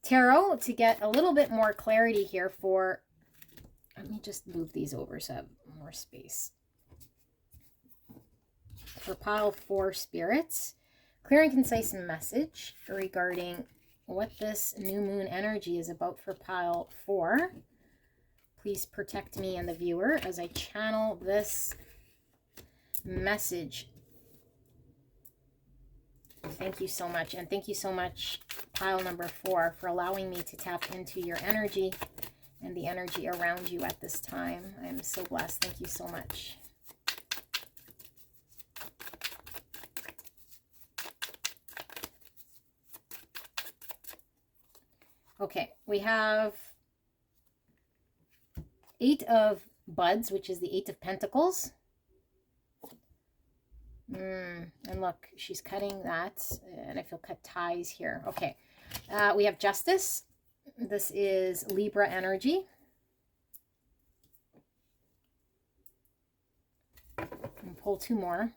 tarot to get a little bit more clarity here for, let me just move these over so I have more space. For pile 4 spirits, clear and concise message regarding what this new moon energy is about for pile 4. Please protect me and the viewer as I channel this message. Thank you so much. And thank you so much, pile number 4, for allowing me to tap into your energy and the energy around you at this time. I am so blessed. Thank you so much. Okay, we have 8 of buds, which is the 8 of pentacles. And look, she's cutting that, and I feel cut ties here. Okay, we have justice. This is Libra energy. And pull 2 more.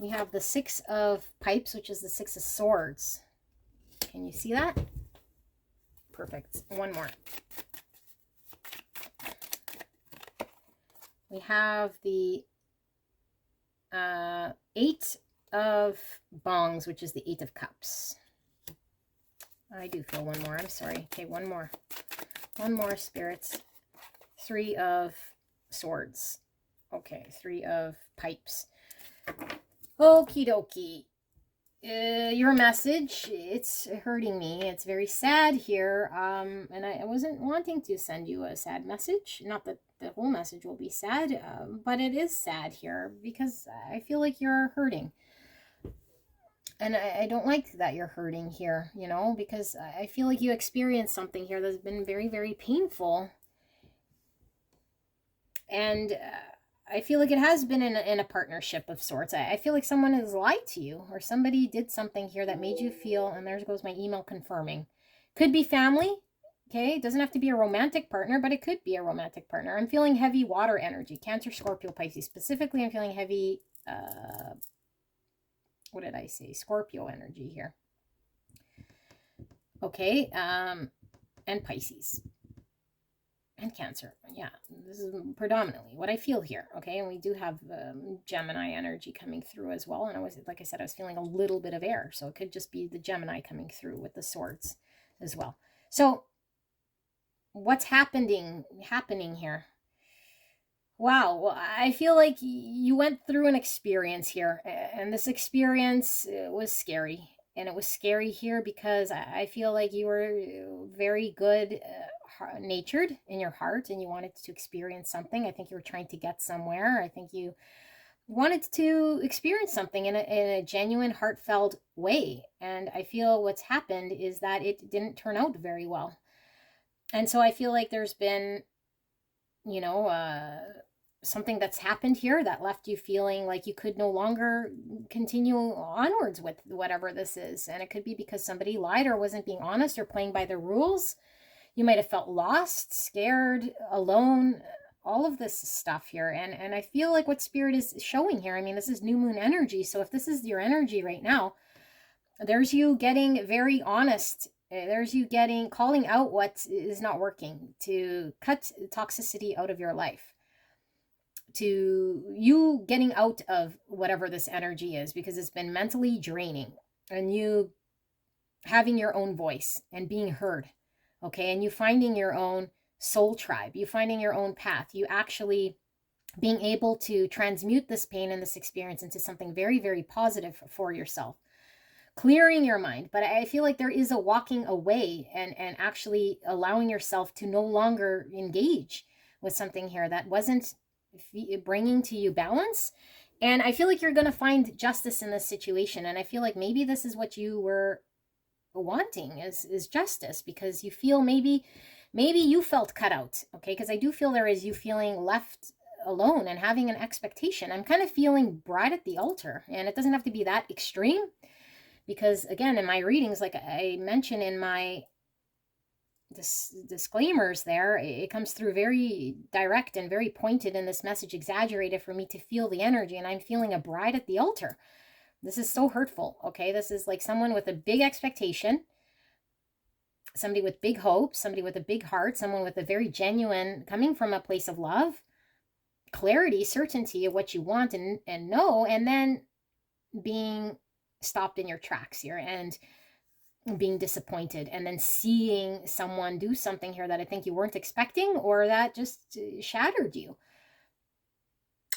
we have the Six of Pipes, which is the Six of Swords. Can you see that? Perfect. One more. We have the Eight of Bongs, which is the Eight of Cups. I do feel one more. I'm sorry. Okay, one more. One more, spirits. Three of Swords. Okay, Three of Pipes. Okie dokie. Your message, it's hurting me. It's very sad here. And I wasn't wanting to send you a sad message. Not that the whole message will be sad, but it is sad here because I feel like you're hurting. And I don't like that you're hurting here, you know, because I feel like you experienced something here that's been very, very painful. And I feel like it has been in a partnership of sorts. I feel like someone has lied to you, or somebody did something here that made you feel, and there goes my email confirming. Could be family, okay? It doesn't have to be a romantic partner, but it could be a romantic partner. I'm feeling heavy water energy, Cancer, Scorpio, Pisces. Specifically, I'm feeling heavy, what did I say? Scorpio energy here. Okay, and Pisces. And Cancer. Yeah, this is predominantly what I feel here. Okay, and we do have Gemini energy coming through as well. And I was, like I said, I was feeling a little bit of air. So it could just be the Gemini coming through with the swords as well. So what's happening here? Wow, well, I feel like you went through an experience here. And this experience was scary. And it was scary here because I feel like you were very good natured in your heart and you wanted to experience something. I think you were trying to get somewhere. I think you wanted to experience something in a genuine, heartfelt way. And I feel what's happened is that it didn't turn out very well. And so I feel like there's been, you know, something that's happened here that left you feeling like you could no longer continue onwards with whatever this is. And it could be because somebody lied or wasn't being honest or playing by the rules. You might have felt lost, scared, alone, all of this stuff here. And I feel like what Spirit is showing here, I mean, this is new moon energy. So if this is your energy right now, there's you getting very honest. There's you calling out what is not working, to cut toxicity out of your life, to you getting out of whatever this energy is, because it's been mentally draining, and you having your own voice and being heard. Okay, and you finding your own soul tribe, you finding your own path, you actually being able to transmute this pain and this experience into something very, very positive for yourself, clearing your mind. But I feel like there is a walking away and actually allowing yourself to no longer engage with something here that wasn't bringing to you balance. And I feel like you're going to find justice in this situation. And I feel like maybe this is what you were wanting is justice, because you feel maybe you felt cut out. Okay, because I do feel there is you feeling left alone and having an expectation. I'm kind of feeling bride at the altar, and it doesn't have to be that extreme, because again, in my readings, like I mentioned in my disclaimers there, it comes through very direct and very pointed in this message, exaggerated for me to feel the energy, and I'm feeling a bride at the altar. This is so hurtful, okay? This is like someone with a big expectation, somebody with big hopes, somebody with a big heart, someone with a very genuine, coming from a place of love, clarity, certainty of what you want and know, and then being stopped in your tracks here and being disappointed, and then seeing someone do something here that I think you weren't expecting, or that just shattered you.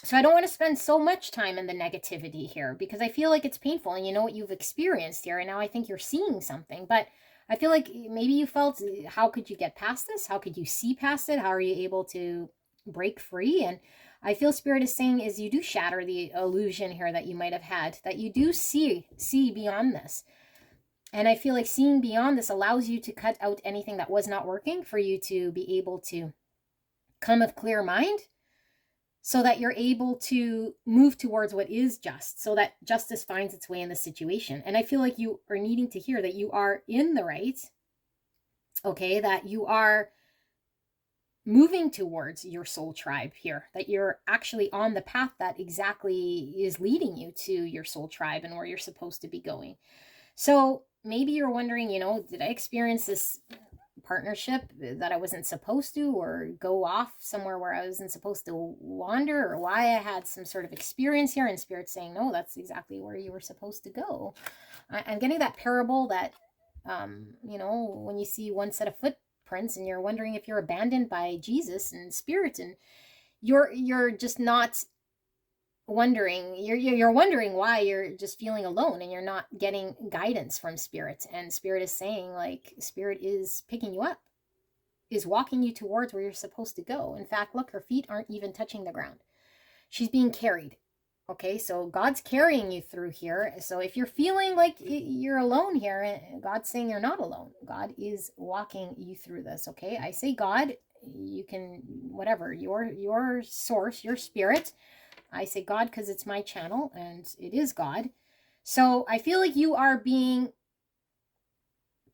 So I don't want to spend so much time in the negativity here, because I feel like it's painful, and you know what you've experienced here, and now I think you're seeing something. But I feel like maybe you felt, how could you get past this? How could you see past it? How are you able to break free? And I feel Spirit is saying is you do shatter the illusion here that you might have had, that you do see beyond this. And I feel like seeing beyond this allows you to cut out anything that was not working, for you to be able to come of clear mind, so that you're able to move towards what is just, so that justice finds its way in the situation. And I feel like you are needing to hear that you are in the right, okay, that you are moving towards your soul tribe here, that you're actually on the path that exactly is leading you to your soul tribe and where you're supposed to be going. So maybe you're wondering, did I experience this partnership that I wasn't supposed to, or go off somewhere where I wasn't supposed to wander, or why I had some sort of experience here, and Spirit saying, no, that's exactly where you were supposed to go. I'm getting that parable that, when you see one set of footprints and you're wondering if you're abandoned by Jesus and Spirit, and you're just not wondering, you're wondering why you're just feeling alone and you're not getting guidance from Spirit. And Spirit is saying, like, Spirit is picking you up, is walking you towards where you're supposed to go. In fact, look, her feet aren't even touching the ground. She's being carried. Okay, so God's carrying you through here. So if you're feeling like you're alone here, God's saying you're not alone. God is walking you through this. Okay, I say God, you can, whatever, your source, your Spirit. I say God because it's my channel and it is God. So I feel like you are being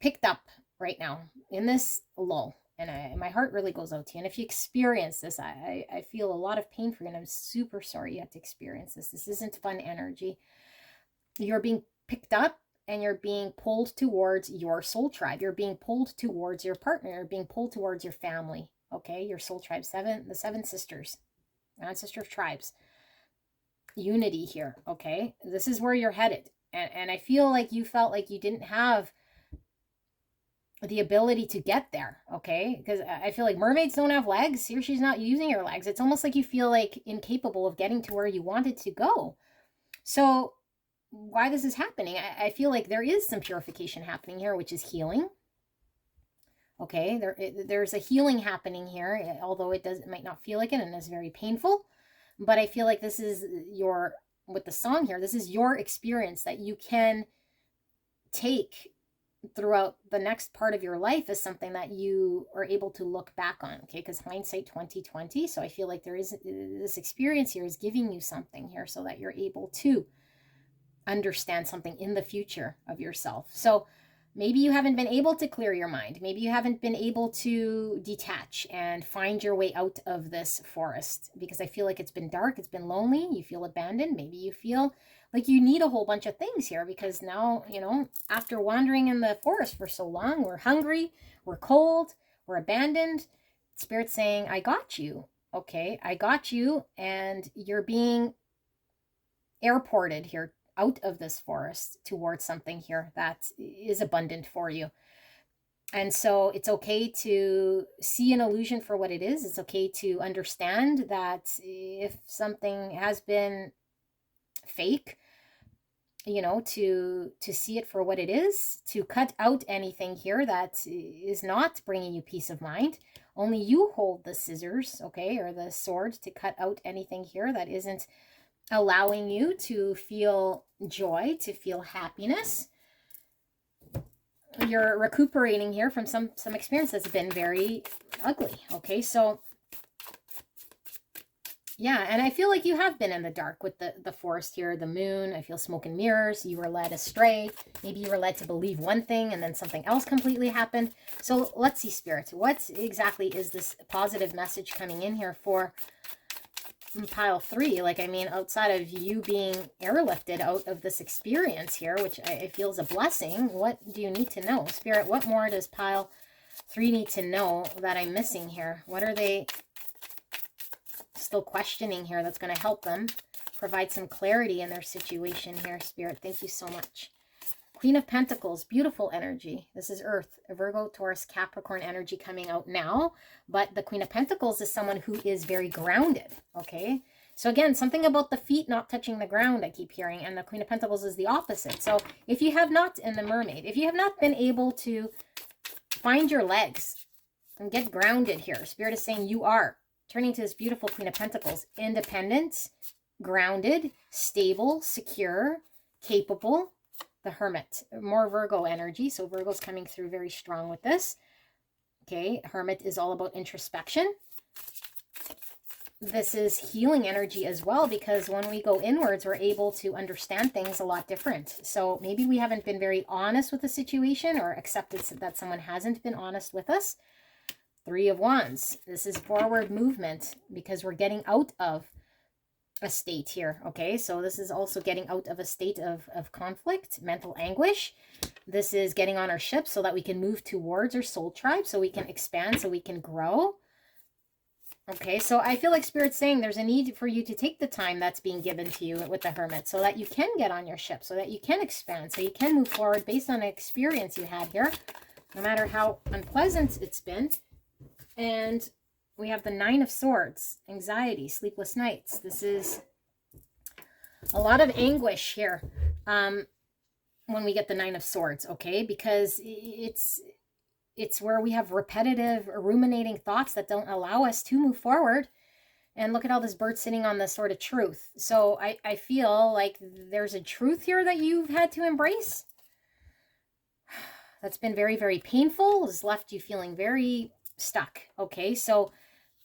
picked up right now in this lull. And my heart really goes out to you. And if you experience this, I feel a lot of pain for you. And I'm super sorry you had to experience this. This isn't fun energy. You're being picked up and you're being pulled towards your soul tribe. You're being pulled towards your partner. You're being pulled towards your family. Okay, your soul tribe, the seven sisters, ancestor tribes. Unity here. Okay, this is where you're headed. And I feel like you felt like you didn't have the ability to get there. Okay, because I feel like mermaids don't have legs. Here she's not using her legs. It's almost like you feel like incapable of getting to where you wanted to go. So why this is happening, I feel like there is some purification happening here, which is healing. Okay, there's a healing happening here, although it might not feel like it, and it's very painful. But I feel like this is with the song here, this is your experience that you can take throughout the next part of your life as something that you are able to look back on. Okay, because hindsight 2020. So I feel like there is this experience here is giving you something here so that you're able to understand something in the future of yourself. So maybe you haven't been able to clear your mind. Maybe you haven't been able to detach and find your way out of this forest, because I feel like it's been dark, it's been lonely, you feel abandoned. Maybe you feel like you need a whole bunch of things here, because now, after wandering in the forest for so long, we're hungry, we're cold, we're abandoned. Spirit's saying, I got you. Okay, I got you, and you're being airported here out of this forest towards something here that is abundant for you. And so it's okay to see an illusion for what it is. It's okay to understand that if something has been fake, to see it for what it is, to cut out anything here that is not bringing you peace of mind. Only you hold the scissors, okay, or the sword, to cut out anything here that isn't allowing you to feel joy, to feel happiness. You're recuperating here from some experience that's been very ugly. Okay, so yeah, and I feel like you have been in the dark with the forest here, the moon. I feel smoke and mirrors. You were led astray. Maybe you were led to believe one thing and then something else completely happened. So let's see, Spirit. What exactly is this positive message coming in here for pile 3? Like, I mean, outside of you being airlifted out of this experience here, which I feel is a blessing, what do you need to know? Spirit, what more does pile 3 need to know that I'm missing here? What are they still questioning here that's going to help them provide some clarity in their situation here? Spirit, thank you so much. Queen of Pentacles, beautiful energy. This is Earth, Virgo, Taurus, Capricorn energy coming out now. But the Queen of Pentacles is someone who is very grounded, okay? So again, something about the feet not touching the ground, I keep hearing. And the Queen of Pentacles is the opposite. So if you have not, in the Mermaid, if you have not been able to find your legs and get grounded here, Spirit is saying you are turning to this beautiful Queen of Pentacles, independent, grounded, stable, secure, capable. The Hermit, more Virgo energy. So Virgo's coming through very strong with this. Okay, Hermit is all about introspection. This is healing energy as well, because when we go inwards, we're able to understand things a lot different. So maybe we haven't been very honest with the situation, or accepted that someone hasn't been honest with us. Three of Wands. This is forward movement because we're getting out of a state here. Okay, so this is also getting out of a state of conflict, mental anguish. This is getting on our ship so that we can move towards our soul tribe, so we can expand, so we can grow. Okay, so I feel like Spirit's saying there's a need for you to take the time that's being given to you with the Hermit so that you can get on your ship, so that you can expand, so you can move forward based on an experience you had here, no matter how unpleasant it's been. And we have the Nine of Swords, anxiety, sleepless nights. This is a lot of anguish here when we get the Nine of Swords, okay? Because it's where we have repetitive, ruminating thoughts that don't allow us to move forward. And look at all this bird sitting on the sort of truth. So I feel like there's a truth here that you've had to embrace. That's been very, very painful. Has left you feeling very stuck, okay? So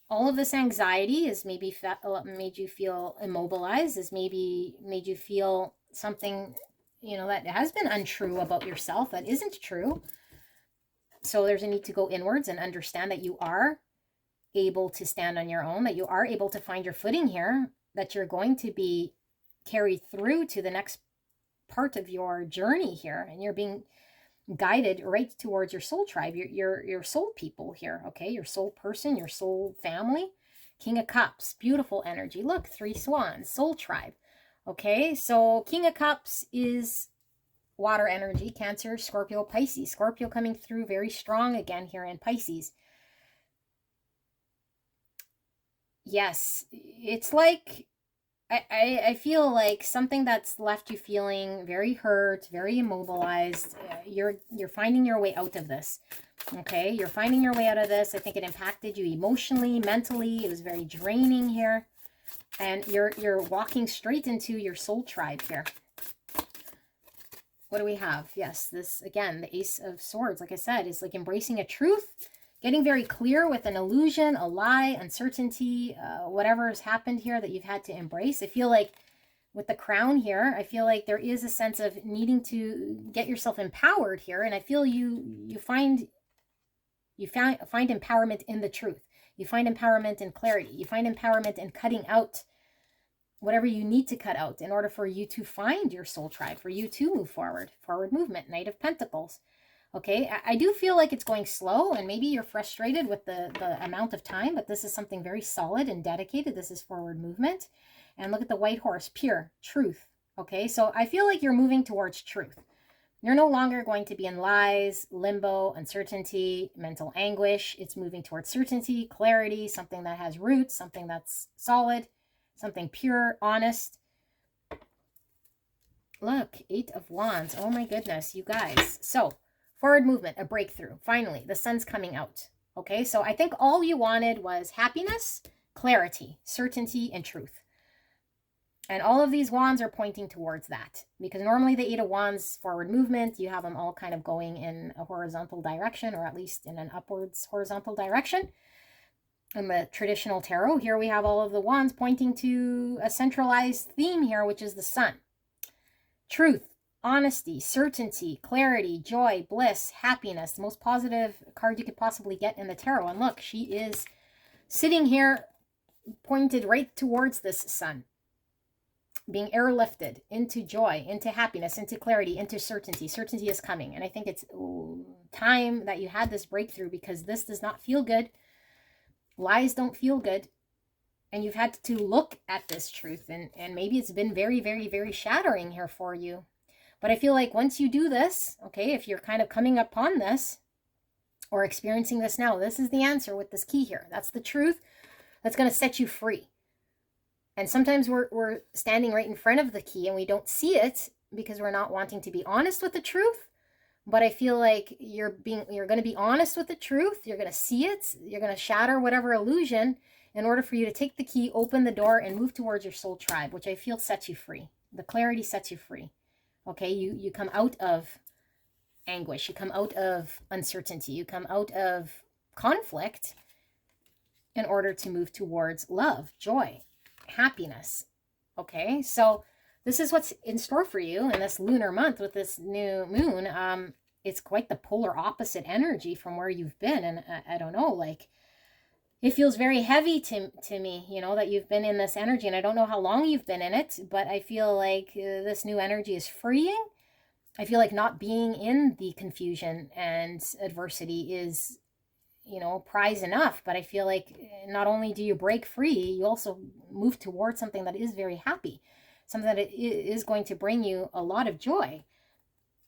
all of this anxiety is maybe made you feel immobilized, has maybe made you feel something, you know, that has been untrue about yourself, that isn't true. So there's a need to go inwards and understand that you are able to stand on your own, that you are able to find your footing here, that you're going to be carried through to the next part of your journey here, and you're being guided right towards your soul tribe, your soul people here, okay? Your soul person, your soul family. King of Cups, beautiful energy. Look, 3 swans, soul tribe. Okay, so King of Cups is water energy, Cancer, Scorpio, Pisces. Scorpio coming through very strong again here in Pisces. Yes, it's like I feel like something that's left you feeling very hurt, very immobilized. You're finding your way out of this. Okay, you're finding your way out of this. I think it impacted you emotionally, mentally. It was very draining here. And you're walking straight into your soul tribe here. What do we have? Yes, this, again, the Ace of Swords, like I said, is like embracing a truth, getting very clear with an illusion, a lie, uncertainty, whatever has happened here that you've had to embrace. I feel like with the Crown here, I feel like there is a sense of needing to get yourself empowered here. And I feel you find empowerment in the truth. You find empowerment in clarity. You find empowerment in cutting out whatever you need to cut out in order for you to find your soul tribe, for you to move forward. Forward movement, Knight of Pentacles. Okay, I do feel like it's going slow, and maybe you're frustrated with the amount of time, but this is something very solid and dedicated. This is forward movement. And look at the white horse, pure, truth. Okay, so I feel like you're moving towards truth. You're no longer going to be in lies, limbo, uncertainty, mental anguish. It's moving towards certainty, clarity, something that has roots, something that's solid, something pure, honest. Look, 8 of Wands. Oh my goodness, you guys. So, forward movement, a breakthrough. Finally, the sun's coming out. Okay, so I think all you wanted was happiness, clarity, certainty, and truth. And all of these wands are pointing towards that. Because normally the 8 of Wands, forward movement, you have them all kind of going in a horizontal direction, or at least in an upwards horizontal direction. In the traditional tarot, here we have all of the wands pointing to a centralized theme here, which is the sun. Truth, honesty, certainty, clarity, joy, bliss, happiness. The most positive card you could possibly get in the tarot. And look, she is sitting here pointed right towards this sun. Being airlifted into joy, into happiness, into clarity, into certainty. Certainty is coming. And I think it's time that you had this breakthrough, because this does not feel good. Lies don't feel good. And you've had to look at this truth. And maybe it's been very, very, very shattering here for you. But I feel like once you do this, okay, if you're kind of coming upon this or experiencing this now, this is the answer with this key here. That's the truth that's going to set you free. And sometimes we're standing right in front of the key and we don't see it because we're not wanting to be honest with the truth. But I feel like you're going to be honest with the truth. You're going to see it. You're going to shatter whatever illusion in order for you to take the key, open the door, and move towards your soul tribe, which I feel sets you free. The clarity sets you free. Okay, you come out of anguish. You come out of uncertainty. You come out of conflict in order to move towards love, joy, happiness. Okay, so this is what's in store for you in this lunar month with this new moon. it's quite the polar opposite energy from where you've been. And I don't know, like, it feels very heavy to me, you know, that you've been in this energy. And I don't know how long you've been in it, but I feel like this new energy is freeing. I feel like not being in the confusion and adversity is, you know, prize enough. But I feel like not only do you break free, you also move towards something that is very happy, something that is going to bring you a lot of joy.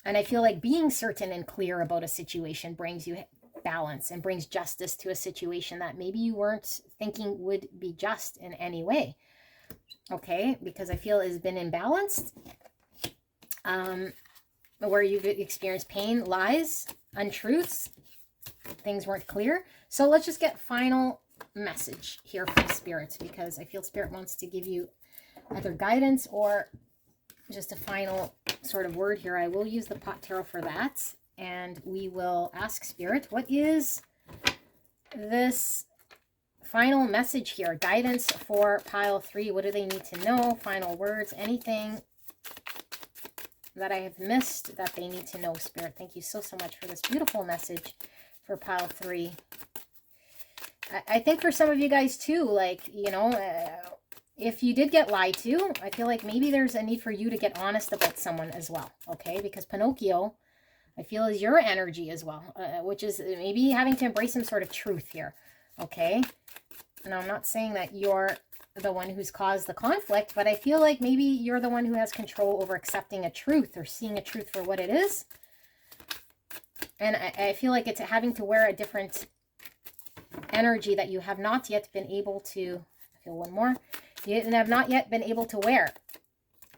And I feel like being certain and clear about a situation brings you balance and brings justice to a situation that maybe you weren't thinking would be just in any way. Okay, because I feel it has been imbalanced, where you've experienced pain, lies, untruths, things weren't clear. So let's just get final message here from Spirit, because I feel Spirit wants to give you either guidance or just a final sort of word here. I will use the pot tarot for that, and we will ask Spirit, what is this final message here? Guidance for pile 3. What do they need to know? Final words, anything that I have missed that they need to know, Spirit. Thank you so much for this beautiful message for pile 3. I think for some of you guys too, like, you know, if you did get lied to, I feel like maybe there's a need for you to get honest about someone as well, okay? Because Pinocchio, I feel, is your energy as well, which is maybe having to embrace some sort of truth here, okay? And I'm not saying that you're the one who's caused the conflict, but I feel like maybe you're the one who has control over accepting a truth or seeing a truth for what it is. And I feel like it's having to wear a different energy that you have not yet been able to, I feel one more, you have not yet been able to wear.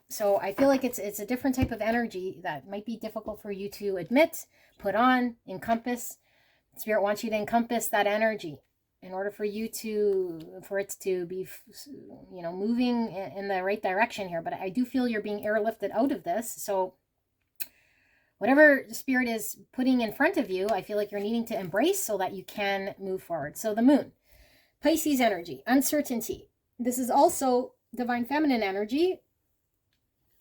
So I feel like it's a different type of energy that might be difficult for you to admit, put on, encompass. Spirit wants you to encompass that energy in order for you to, for it to be, you know, moving in the right direction here. But I do feel you're being airlifted out of this. So whatever Spirit is putting in front of you, I feel like you're needing to embrace so that you can move forward. So the moon, Pisces energy, uncertainty. This is also divine feminine energy.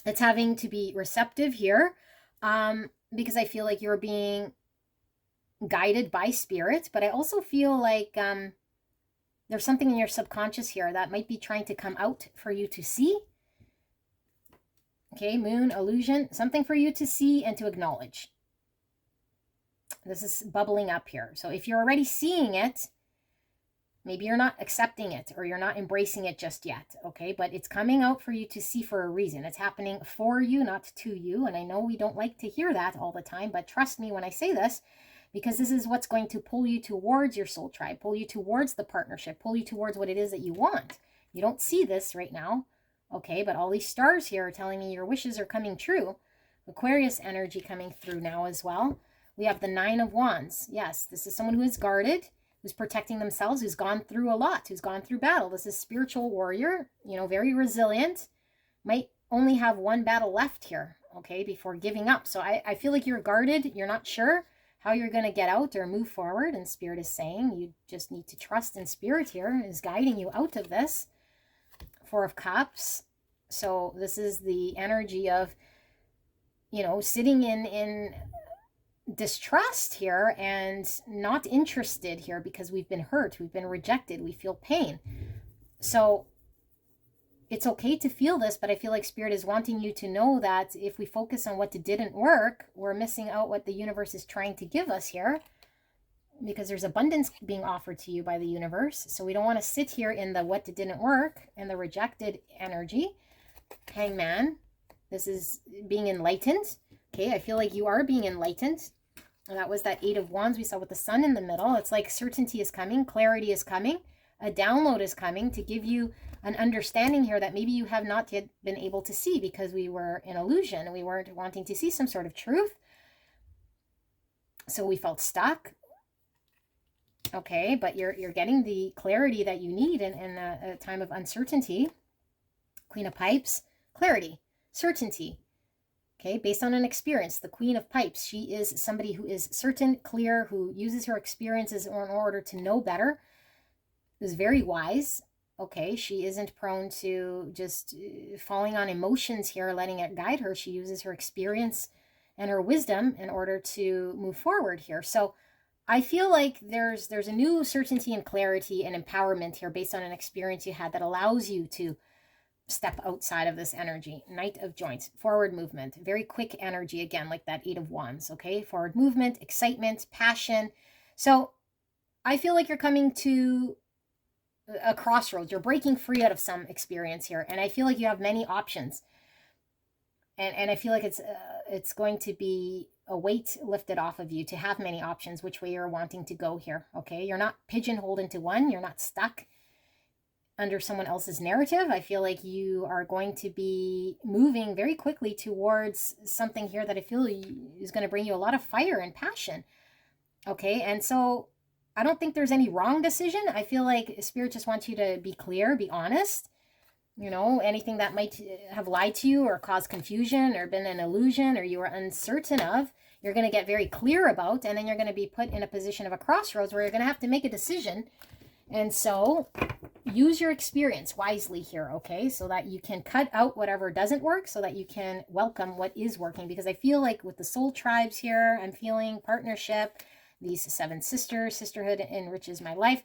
It's having to be receptive here, because I feel like you're being guided by Spirit, but I also feel like there's something in your subconscious here that might be trying to come out for you to see. Okay, moon, illusion, something for you to see and to acknowledge. This is bubbling up here. So if you're already seeing it, maybe you're not accepting it or you're not embracing it just yet, okay? But it's coming out for you to see for a reason. It's happening for you, not to you. And I know we don't like to hear that all the time, but trust me when I say this, because this is what's going to pull you towards your soul tribe, pull you towards the partnership, pull you towards what it is that you want. You don't see this right now, okay? But all these stars here are telling me your wishes are coming true. Aquarius energy coming through now as well. We have the 9 of Wands. Yes, this is someone who is guarded, who's protecting themselves, who's gone through a lot, who's gone through battle. This is spiritual warrior, you know, very resilient, might only have one battle left here, okay, before giving up. So I feel like you're guarded. You're not sure how you're going to get out or move forward. And Spirit is saying you just need to trust in Spirit here, is guiding you out of this. 4 of Cups. So this is the energy of, you know, sitting in distrust here and not interested here because we've been hurt, we've been rejected, we feel pain. So it's okay to feel this, but I feel like Spirit is wanting you to know that if we focus on what didn't work, we're missing out what the universe is trying to give us here, because there's abundance being offered to you by the universe. So we don't want to sit here in the what didn't work and the rejected energy. Hangman, this is being enlightened. Okay, I feel like you are being enlightened. And that was that 8 of Wands we saw with the sun in the middle. It's like certainty is coming, clarity is coming, a download is coming to give you an understanding here that maybe you have not yet been able to see because we were in illusion and we weren't wanting to see some sort of truth. So we felt stuck. Okay, but you're getting the clarity that you need in a time of uncertainty. Queen of Pipes, clarity, certainty. Okay, based on an experience, the Queen of Pipes, she is somebody who is certain, clear, who uses her experiences in order to know better, is very wise. Okay, she isn't prone to just falling on emotions here, letting it guide her. She uses her experience and her wisdom in order to move forward here. So I feel like there's a new certainty and clarity and empowerment here based on an experience you had that allows you to step outside of this energy. Knight of Joints, forward movement, very quick energy, again, like that Eight of Wands, okay? Forward movement, excitement, passion. So I feel like you're coming to a crossroads. You're breaking free out of some experience here, and I feel like you have many options. And I feel like it's going to be a weight lifted off of you to have many options which way you're wanting to go here, okay? You're not pigeonholed into one. You're not stuck under someone else's narrative. I feel like you are going to be moving very quickly towards something here that I feel is going to bring you a lot of fire and passion, okay? And so I don't think there's any wrong decision. I feel like Spirit just wants you to be clear, be honest. You know, anything that might have lied to you or caused confusion or been an illusion or you were uncertain of, you're going to get very clear about, and then you're going to be put in a position of a crossroads where you're going to have to make a decision. And so use your experience wisely here, okay? So that you can cut out whatever doesn't work so that you can welcome what is working. Because I feel like with the soul tribes here, I'm feeling partnership, these 7 sisters, sisterhood enriches my life.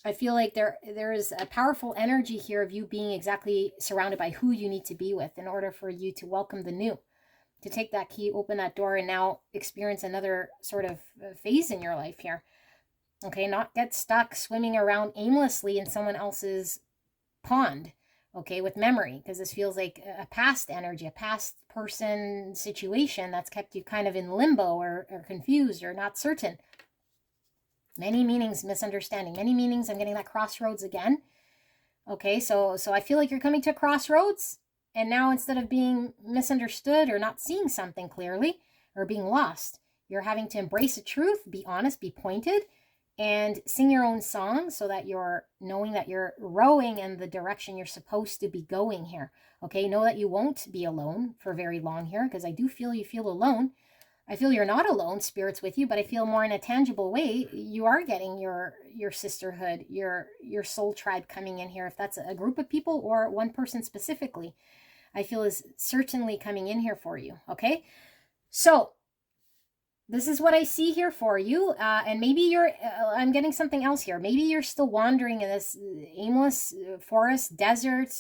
I feel like there is a powerful energy here of you being exactly surrounded by who you need to be with in order for you to welcome the new, to take that key, open that door, and now experience another sort of phase in your life here. Okay, not get stuck swimming around aimlessly in someone else's pond, okay, with memory, because this feels like a past energy, a past person situation that's kept you kind of in limbo or confused or not certain. Many meanings, misunderstanding, many meanings. I'm getting that crossroads again. Okay, so I feel like you're coming to a crossroads, and now instead of being misunderstood or not seeing something clearly or being lost, you're having to embrace the truth, be honest, be pointed, and sing your own song so that you're knowing that you're rowing in the direction you're supposed to be going here. Okay, know that you won't be alone for very long here, because I do feel you feel alone. I feel you're not alone, Spirit's with you, but I feel more in a tangible way you are getting your sisterhood, your soul tribe coming in here. If that's a group of people or one person specifically, I feel is certainly coming in here for you, okay? So this is what I see here for you, and maybe you're, I'm getting something else here. Maybe you're still wandering in this aimless forest, desert,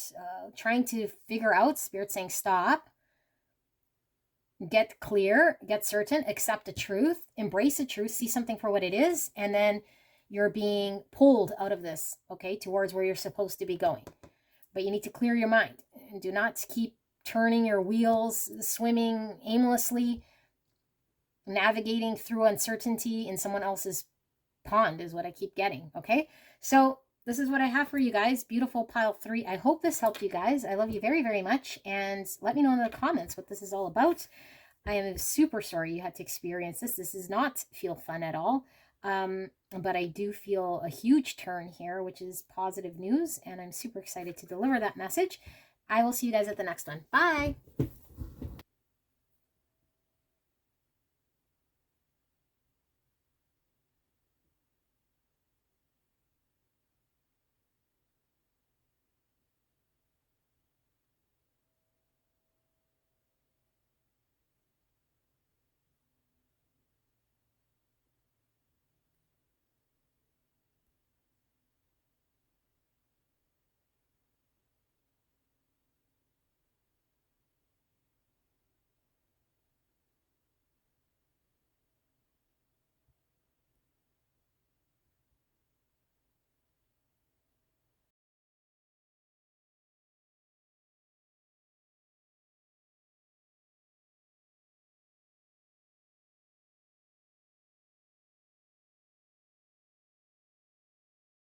trying to figure out, Spirit saying stop. Get clear, get certain, accept the truth, embrace the truth, see something for what it is, and then you're being pulled out of this, okay, towards where you're supposed to be going. But you need to clear your mind and do not keep turning your wheels, swimming aimlessly, navigating through uncertainty in someone else's pond is what I keep getting, okay? So this is what I have for you guys. Beautiful pile 3. I hope this helped you guys. I love you very, very much. And let me know in the comments what this is all about. I am super sorry you had to experience this. This does not feel fun at all. But I do feel a huge turn here, which is positive news. And I'm super excited to deliver that message. I will see you guys at the next one. Bye.